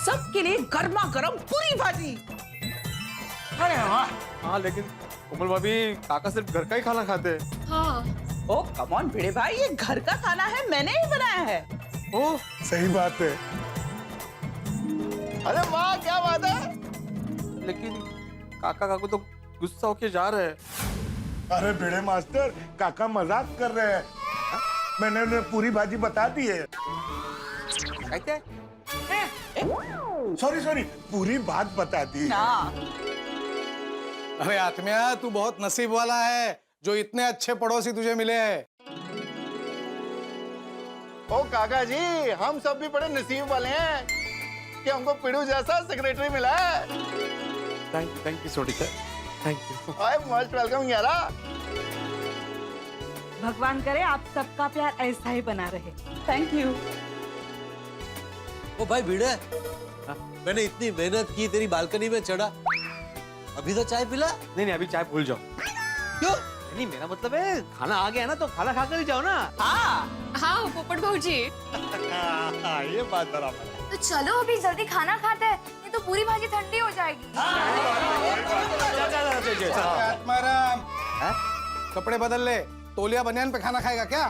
सबके लिए गर्मा गर्म पूरी भाजी। अरे वाह। हाँ लेकिन कोमल भाभी काका सिर्फ घर का ही खाना खाते हैं। हाँ ओ कम ऑन भिड़े भाई, ये घर का खाना है, मैंने ही बनाया है। ओह सही बात है। अरे वाह क्या बात है। लेकिन काका काकू तो गुस्सा होके जा रहे हैं। अरे भिड़े मास्टर, काका मजाक कर रहे हैं। मैंने उन्हें पूरी भाजी बता दी है। कहते सॉरी सॉरी, पूरी बात बता दी। अरे आत्मिया, तू बहुत नसीब वाला है जो इतने अच्छे पड़ोसी तुझे मिले हैं। ओ काका जी, हम सब भी बड़े नसीब वाले हैं कि हमको पिड़ू जैसा सेक्रेटरी मिला है। थैंक यू सोडिका, thank you. I most welcome यारा। भगवान करे आप सबका प्यार ऐसा ही बना रहे। Thank you. ओ भाई भिड़े, मैंने इतनी मेहनत की, तेरी बालकनी में चढ़ा, अभी तो चाय पिला? नहीं अभी चाय भूल जाओ। क्यों? नहीं मेरा मतलब है खाना आ गया ना तो खाना खाकर ही जाओ ना। हाँ पोपट भाऊजी। ये बात बराबर है। तो चलो अभी जल्दी खाना खाते हैं, नहीं तो पूरी भाजी ठंडी हो जाएगी। आत्माराम, कपड़े बदल ले, तोलिया बनियान पे खाना खाएगा क्या?